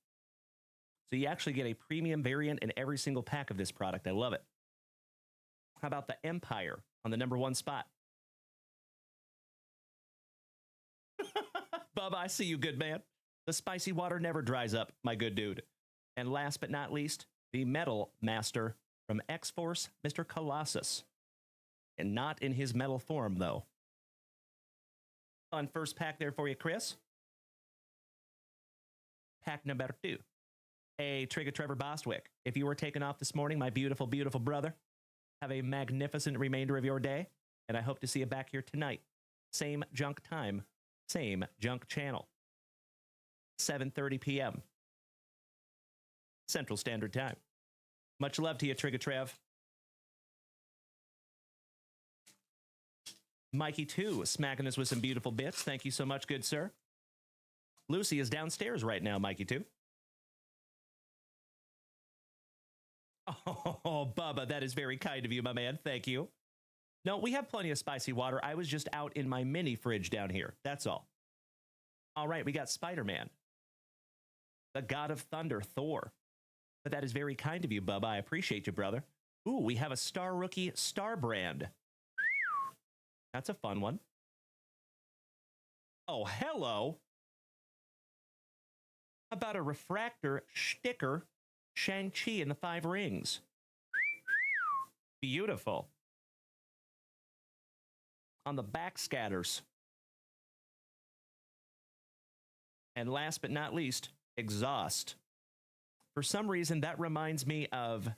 [SPEAKER 1] So you actually get a premium variant in every single pack of this product. I love it. How about the Empire on the number 1 spot? Bubba, I see you, good man. The spicy water never dries up, my good dude. And last but not least, the Metal Master from X-Force, Mr. Colossus. And not in his metal form, though. Fun first pack there for you, Chris. Pack number 2. Hey, Trigger Trevor Bostwick, if you were taken off this morning, my beautiful, beautiful brother, have a magnificent remainder of your day, and I hope to see you back here tonight. Same junk time, same junk channel. 7:30 p.m. Central Standard Time. Much love to you, Trigger Trev. Mikey 2 smacking us with some beautiful bits. Thank you so much, good sir. Lucy is downstairs right now, Mikey 2. Oh, Bubba, that is very kind of you, my man. Thank you. No, we have plenty of spicy water. I was just out in my mini fridge down here. That's all. All right, we got Spider-Man. The God of Thunder, Thor. But that is very kind of you, Bubba. I appreciate you, brother. Ooh, we have a Star Rookie Star Brand. That's a fun one. Oh, hello. How about a refractor sticker, Shang-Chi and the Five Rings? Beautiful. On the backscatters. And last but not least, exhaust. For some reason, that reminds me of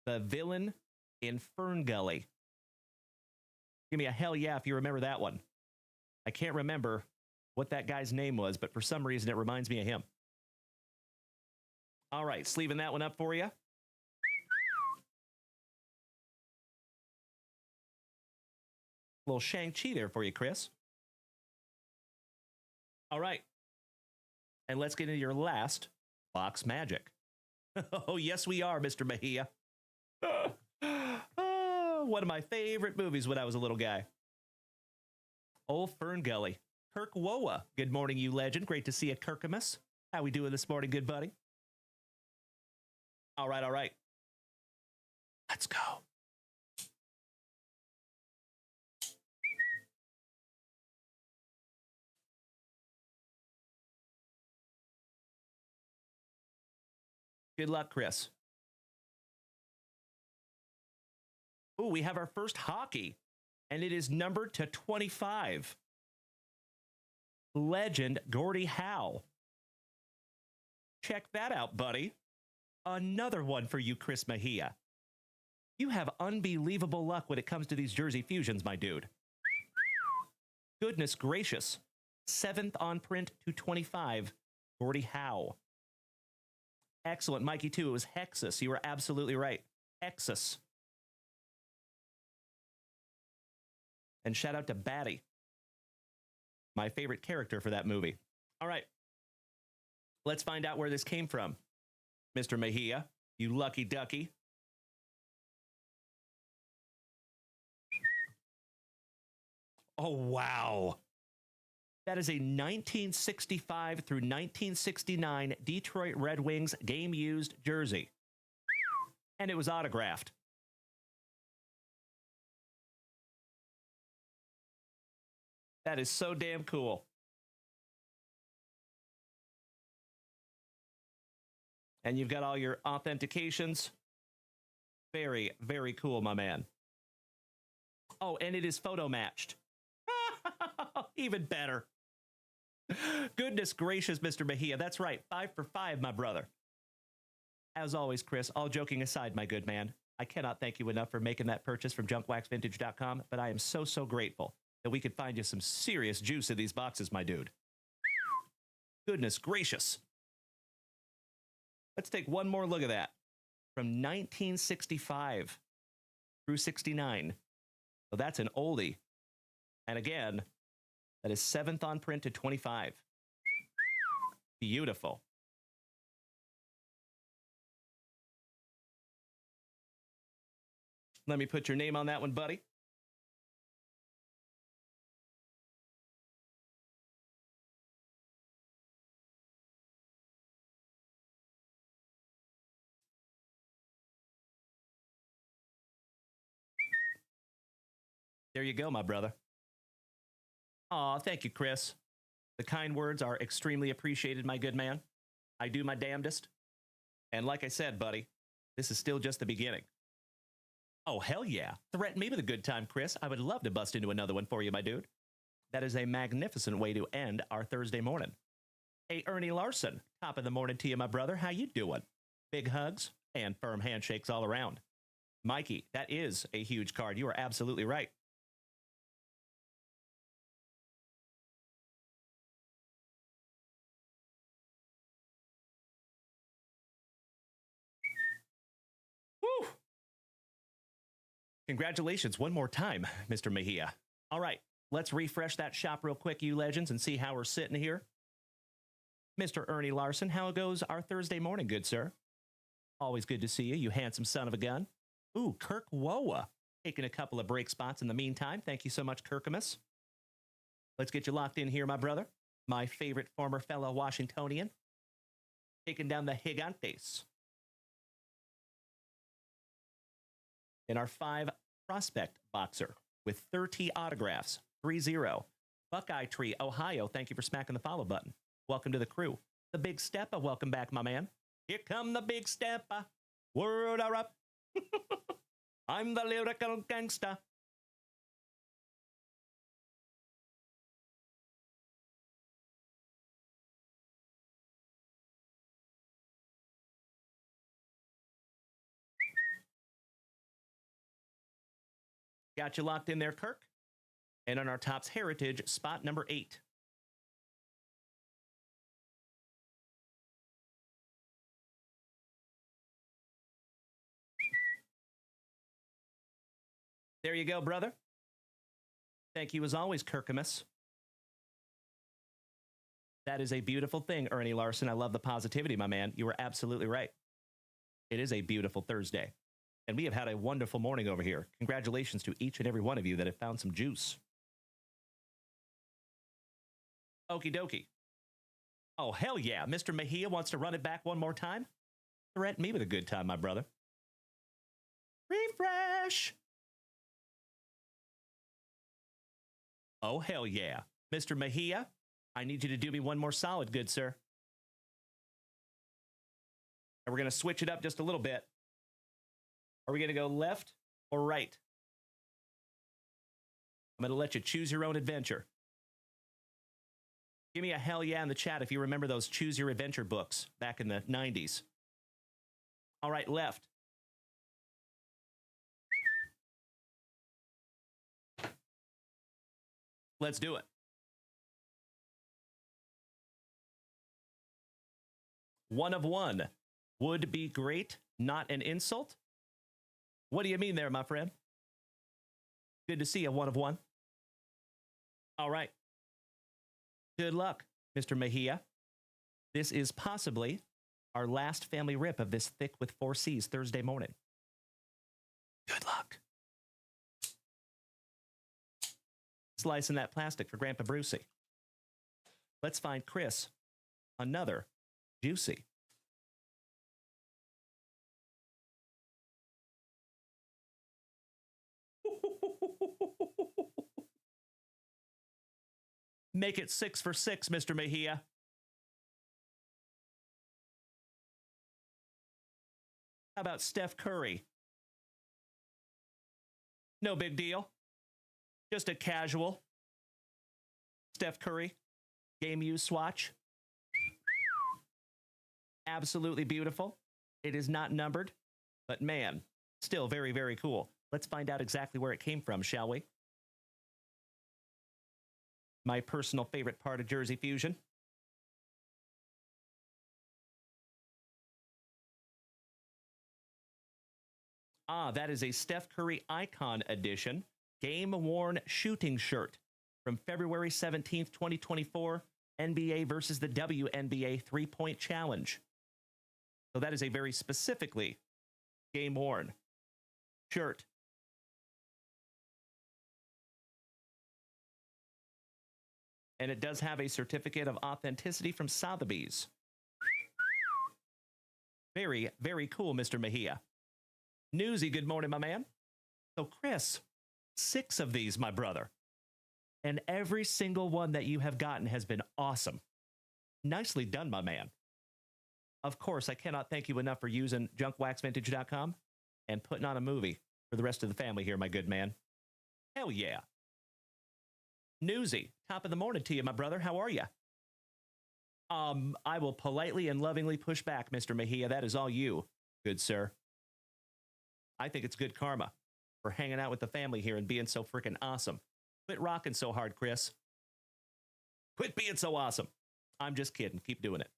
[SPEAKER 1] the villain in Fern Gully. Give me a hell yeah if you remember that one. I can't remember what that guy's name was, but for some reason, it reminds me of him. All right, sleeving that one up for you. Little Shang-Chi there for you, Chris. All right. And let's get into your last box magic. Oh, yes, we are, Mr. Mejia. Oh, one of my favorite movies when I was a little guy. Old Fern Gully. Kirk Woa. Good morning, you legend. Great to see you, Kirkamus. How we doing this morning, good buddy? All right, all right. Let's go. Good luck, Chris. Ooh, we have our first hockey, and it is numbered to 25. Legend Gordie Howe. Check that out, buddy. Another one for you, Chris Mejia. You have unbelievable luck when it comes to these jersey fusions, my dude. Goodness gracious. 7th on print to 25, Gordie Howe. Excellent, Mikey, too. It was Hexus. You were absolutely right. Hexus. And shout out to Batty. My favorite character for that movie. All right. Let's find out where this came from. Mr. Mejia, you lucky ducky. Oh, wow. That is a 1965 through 1969 Detroit Red Wings game-used jersey. And it was autographed. That is so damn cool. And you've got all your authentications. Very, very cool, my man. Oh, and it is photo matched. Even better. Goodness gracious, Mr. Mejia. That's right. 5 for 5, my brother. As always, Chris, all joking aside, my good man, I cannot thank you enough for making that purchase from JunkWaxVintage.com, but I am so, so grateful that we could find you some serious juice in these boxes, my dude. Goodness gracious. Let's take one more look at that. From 1965 through 69. So that's an oldie. And again, that is 7th on print to 25. Beautiful. Let me put your name on that one, buddy. There you go, my brother. Aw, thank you, Chris. The kind words are extremely appreciated, my good man. I do my damnedest. And like I said, buddy, this is still just the beginning. Oh, hell yeah. Threaten me with a good time, Chris. I would love to bust into another one for you, my dude. That is a magnificent way to end our Thursday morning. Hey, Ernie Larson, top of the morning to you, my brother. How you doing? Big hugs and firm handshakes all around. Mikey, that is a huge card. You are absolutely right. Woo! Congratulations one more time, Mr. Mejia. All right, let's refresh that shop real quick, you legends, and see how we're sitting here. Mr. Ernie Larson, how goes our Thursday morning, good sir? Always good to see you, you handsome son of a gun. Ooh, Kirk Woa. taking a couple of break spots in the meantime. Thank you so much, Kirkamus. Let's get you locked in here, my brother. My favorite former fellow Washingtonian. Taking down the Gigantes. In our 5 prospect boxer with 30 autographs. 3-0. Buckeye Tree, Ohio. Thank you for smacking the follow button. Welcome to the crew. The Big Steppa, welcome back, my man. Here come the Big Steppa. Word are up. I'm the lyrical gangster. Got you locked in there, Kirk. And on our Topps Heritage, spot number 8. There you go, brother. Thank you as always, Kirkamus. That is a beautiful thing, Ernie Larson. I love the positivity, my man. You were absolutely right. It is a beautiful Thursday. And we have had a wonderful morning over here. Congratulations to each and every one of you that have found some juice. Okie dokie. Oh, hell yeah. Mr. Mejia wants to run it back one more time? Threaten me with a good time, my brother. Refresh. Oh, hell yeah. Mr. Mejia, I need you to do me one more solid, good sir. And we're going to switch it up just a little bit. Are we going to go left or right? I'm going to let you choose your own adventure. Give me a hell yeah in the chat if you remember those Choose Your Adventure books back in the 90s. All right, left. Let's do it. One of one would be great, not an insult. What do you mean there, my friend? Good to see you, one of one. All right. Good luck, Mr. Mejia. This is possibly our last family rip of this thick with 4 C's Thursday morning. Good luck. Slicing that plastic for Grandpa Brucey. Let's find Chris another juicy. Make it 6 for 6, Mr. Mejia. How about Steph Curry? No big deal. Just a casual Steph Curry game use swatch. Absolutely beautiful. It is not numbered, but man, still very, very cool. Let's find out exactly where it came from, shall we? My personal favorite part of Jersey Fusion. Ah, that is a Steph Curry Icon Edition game-worn shooting shirt from February 17th, 2024, NBA versus the WNBA three-point challenge. So that is a very specifically game-worn shirt. And it does have a certificate of authenticity from Sotheby's. Very, very cool, Mr. Mejia. Newsy, good morning, my man. So, Chris, 6 of these, my brother. And every single one that you have gotten has been awesome. Nicely done, my man. Of course, I cannot thank you enough for using JunkWaxVintage.com and putting on a movie for the rest of the family here, my good man. Hell yeah. Newsy, top of the morning to you, my brother. How are you? I will politely and lovingly push back, Mr. Mejia. That is all you, good sir. I think it's good karma for hanging out with the family here and being so freaking awesome. Quit rocking so hard, Chris. Quit being so awesome. I'm just kidding. Keep doing it.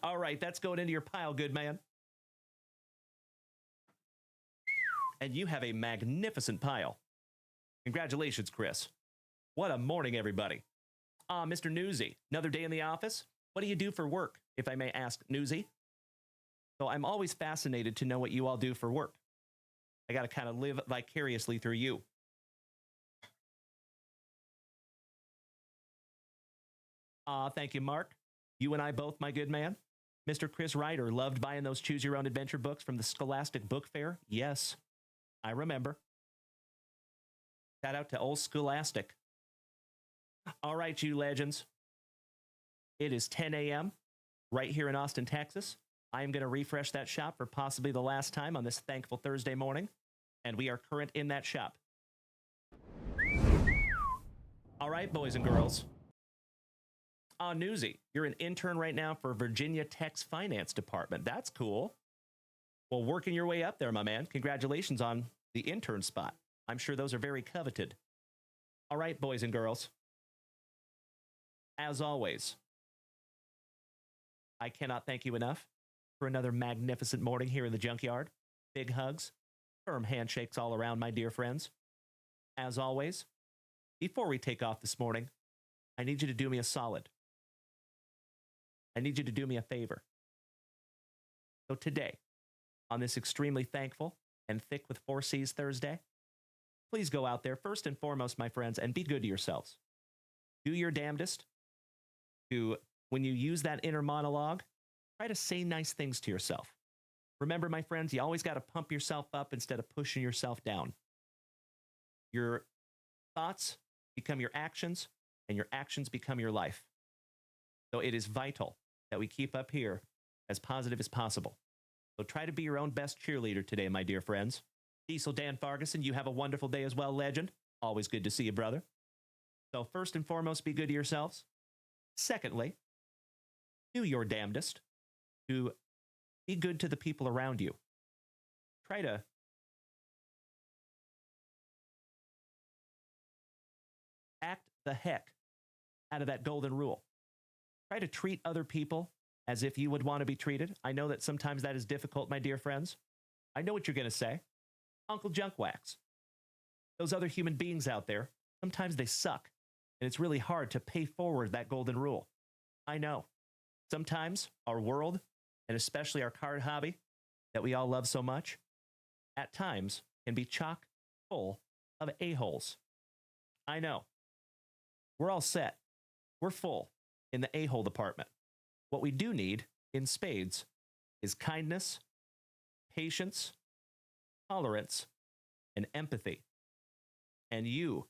[SPEAKER 1] All right, that's going into your pile, good man. And you have a magnificent pile. Congratulations, Chris. What a morning, everybody. Mr. Newsy, another day in the office? What do you do for work, if I may ask, Newsy? So I'm always fascinated to know what you all do for work. I got to kind of live vicariously through you. Thank you, Mark. You and I both, my good man. Mr. Chris Ryder loved buying those Choose Your Own Adventure books from the Scholastic Book Fair. Yes, I remember. Shout out to old Scholastic. All right, you legends. It is 10 a.m. right here in Austin, Texas. I am going to refresh that shop for possibly the last time on this thankful Thursday morning, and we are current in that shop. All right, boys and girls. Newsy, you're an intern right now for Virginia Tech's finance department. That's cool. Well, working your way up there, my man. Congratulations on the intern spot. I'm sure those are very coveted. All right, boys and girls. As always, I cannot thank you enough for another magnificent morning here in the junkyard. Big hugs, firm handshakes all around, my dear friends. As always, before we take off this morning, I need you to do me a solid. I need you to do me a favor. So today, on this extremely thankful and thick with 4 C's Thursday, please go out there, first and foremost, my friends, and be good to yourselves. Do your damnedest to, when you use that inner monologue, try to say nice things to yourself. Remember, my friends, you always got to pump yourself up instead of pushing yourself down. Your thoughts become your actions, and your actions become your life. So it is vital that we keep up here as positive as possible. So try to be your own best cheerleader today, my dear friends. Diesel Dan Farguson, you have a wonderful day as well, legend. Always good to see you, brother. So first and foremost, be good to yourselves. Secondly, do your damnedest to be good to the people around you. Try to act the heck out of that golden rule. Try to treat other people as if you would want to be treated. I know that sometimes that is difficult, my dear friends. I know what you're going to say. Uncle JunkWax. Those other human beings out there, sometimes they suck, and it's really hard to pay forward that golden rule. I know. Sometimes our world, and especially our card hobby that we all love so much, at times can be chock full of a-holes. I know. We're all set. We're full in the a-hole department. What we do need in spades is kindness, patience, tolerance, and empathy. And you,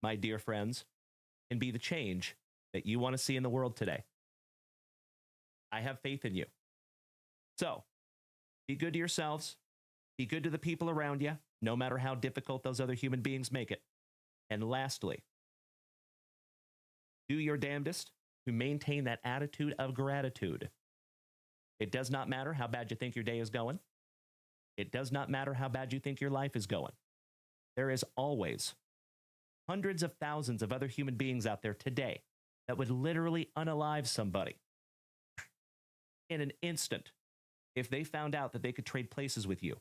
[SPEAKER 1] my dear friends, can be the change that you want to see in the world today. I have faith in you. So, be good to yourselves. Be good to the people around you, no matter how difficult those other human beings make it. And lastly, do your damnedest to maintain that attitude of gratitude. It does not matter how bad you think your day is going. It does not matter how bad you think your life is going. There is always hundreds of thousands of other human beings out there today that would literally unalive somebody in an instant if they found out that they could trade places with you.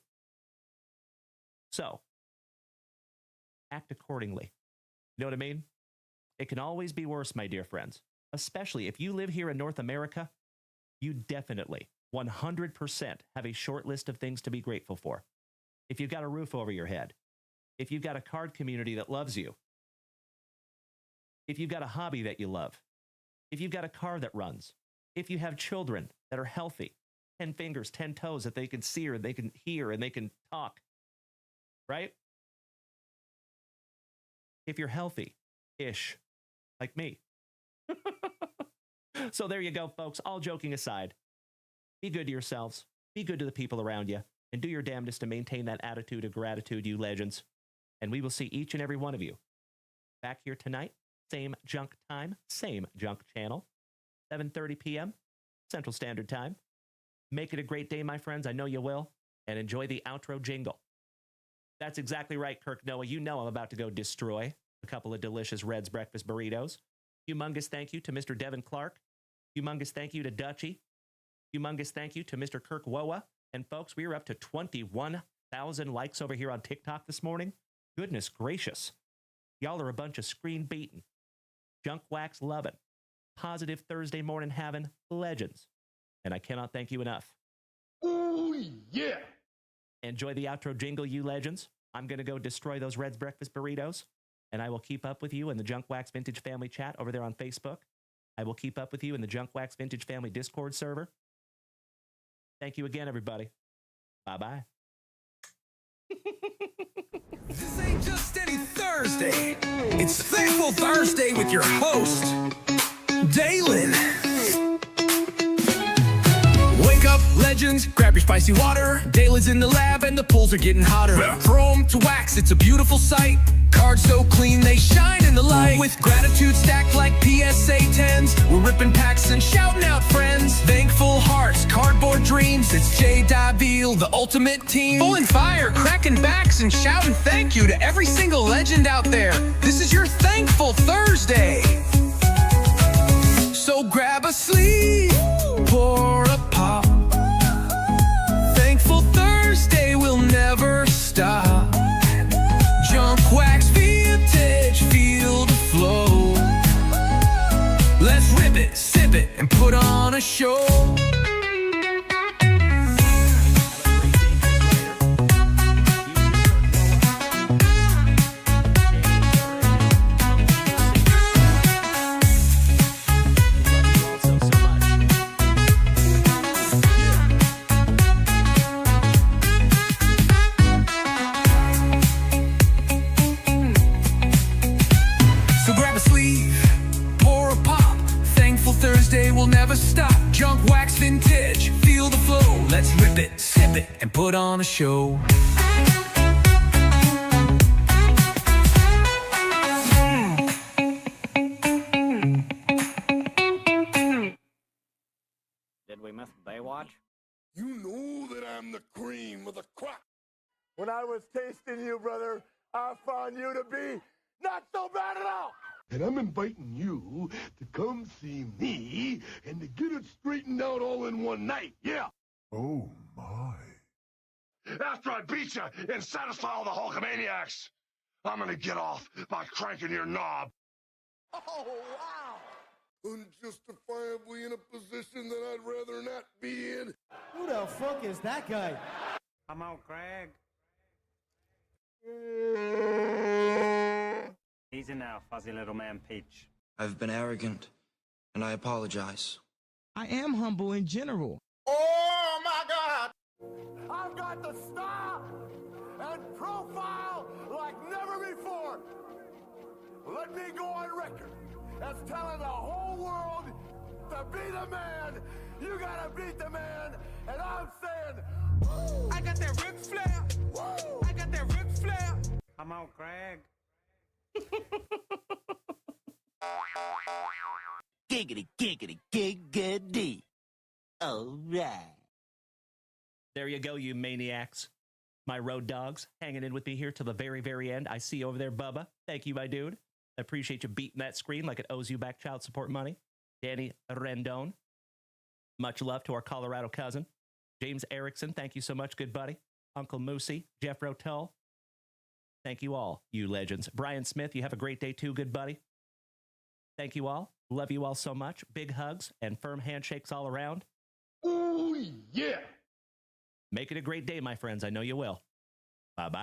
[SPEAKER 1] So, act accordingly. You know what I mean? It can always be worse, my dear friends. Especially if you live here in North America, you definitely, 100% have a short list of things to be grateful for. If you've got a roof over your head, if you've got a card community that loves you, if you've got a hobby that you love, if you've got a car that runs, if you have children that are healthy, 10 fingers, 10 toes that they can see or they can hear and they can talk, right? If you're healthy-ish, like me. So there you go, folks. All joking aside, be good to yourselves, be good to the people around you, and do your damnedest to maintain that attitude of gratitude, you legends. And we will see each and every one of you back here tonight, same junk time, same junk channel, 7:30 p.m. Central Standard Time. Make it a great day, my friends. I know you will. And enjoy the outro jingle. That's exactly right, Kirk Noah. You know I'm about to go destroy a couple of delicious Red's breakfast burritos. Humongous thank you to Mr. Devin Clark. Humongous thank you to Dutchie. Humongous thank you to Mr. Kirk Woa. And folks, we are up to 21,000 likes over here on TikTok this morning. Goodness gracious. Y'all are a bunch of screen beating, junk wax loving, positive Thursday morning having legends. And I cannot thank you enough.
[SPEAKER 3] Ooh, yeah.
[SPEAKER 1] And Enjoy the outro jingle, you legends. I'm going to go destroy those Red's Breakfast burritos, and I will keep up with you in the Junk Wax Vintage family chat over there on Facebook. I will keep up with you in the Junk Wax Vintage family Discord server. Thank you again, everybody. Bye-bye.
[SPEAKER 10] This ain't just any Thursday. It's Thankful Thursday with your host, Dalen. Wake up, legends, grab your spicy water. Dalen's in the lab and the pulls are getting hotter. Chrome to wax, it's a beautiful sight. Cards so clean, they shine in the light. With gratitude stacked like PSA 10s, we're ripping packs and shouting out friends. Thankful hearts, cardboard dreams, it's J. Davil, the ultimate team. Full in fire, cracking backs and shouting thank you to every single legend out there. This is your Thankful Thursday. So grab a sleeve, pour a pop. Thankful Thursday will never stop. Junk Wax Vintage, feel the flow. Let's rip it, sip it, and put on a show. Thursday will never stop. Junk Wax Vintage, feel the flow. Let's rip it, sip it, and put on a show.
[SPEAKER 6] Did we miss Baywatch?
[SPEAKER 3] You know that I'm the cream of the crop.
[SPEAKER 5] When I was tasting you, brother, I found you to be not so bad at all.
[SPEAKER 3] And I'm inviting you to come see me and to get it straightened out all in one night, yeah.
[SPEAKER 4] Oh, my.
[SPEAKER 3] After I beat you and satisfy all the Hulkamaniacs, I'm gonna get off by cranking your knob.
[SPEAKER 5] Oh, wow.
[SPEAKER 3] Unjustifiably in a position that I'd rather not be in.
[SPEAKER 5] Who the fuck is that guy?
[SPEAKER 6] Come on, Craig. Easy now, fuzzy little man Peach.
[SPEAKER 11] I've been arrogant, and I apologize.
[SPEAKER 12] I am humble in general.
[SPEAKER 5] Oh, my God. I've got the style and profile like never before. Let me go on record as telling the whole world to be the man. You gotta beat the man, and I'm saying, woo. I got that Ric Flair. Woo. I got that Ric Flair.
[SPEAKER 6] Come on, Craig.
[SPEAKER 13] Giggity, giggity, giggity. All right.
[SPEAKER 1] There you go, you maniacs. My road dogs hanging in with me here till the very, very end. I see you over there, Bubba. Thank you, my dude. I appreciate you beating that screen like it owes you back child support money. Danny Rendon. Much love to our Colorado cousin. James Erickson, thank you so much, good buddy. Uncle Moosey, Jeff Rotel. Thank you all, you legends. Brian Smith, you have a great day too, good buddy. Thank you all. Love you all so much. Big hugs and firm handshakes all around.
[SPEAKER 3] Oh, yeah.
[SPEAKER 1] Make it a great day, my friends. I know you will. Bye-bye.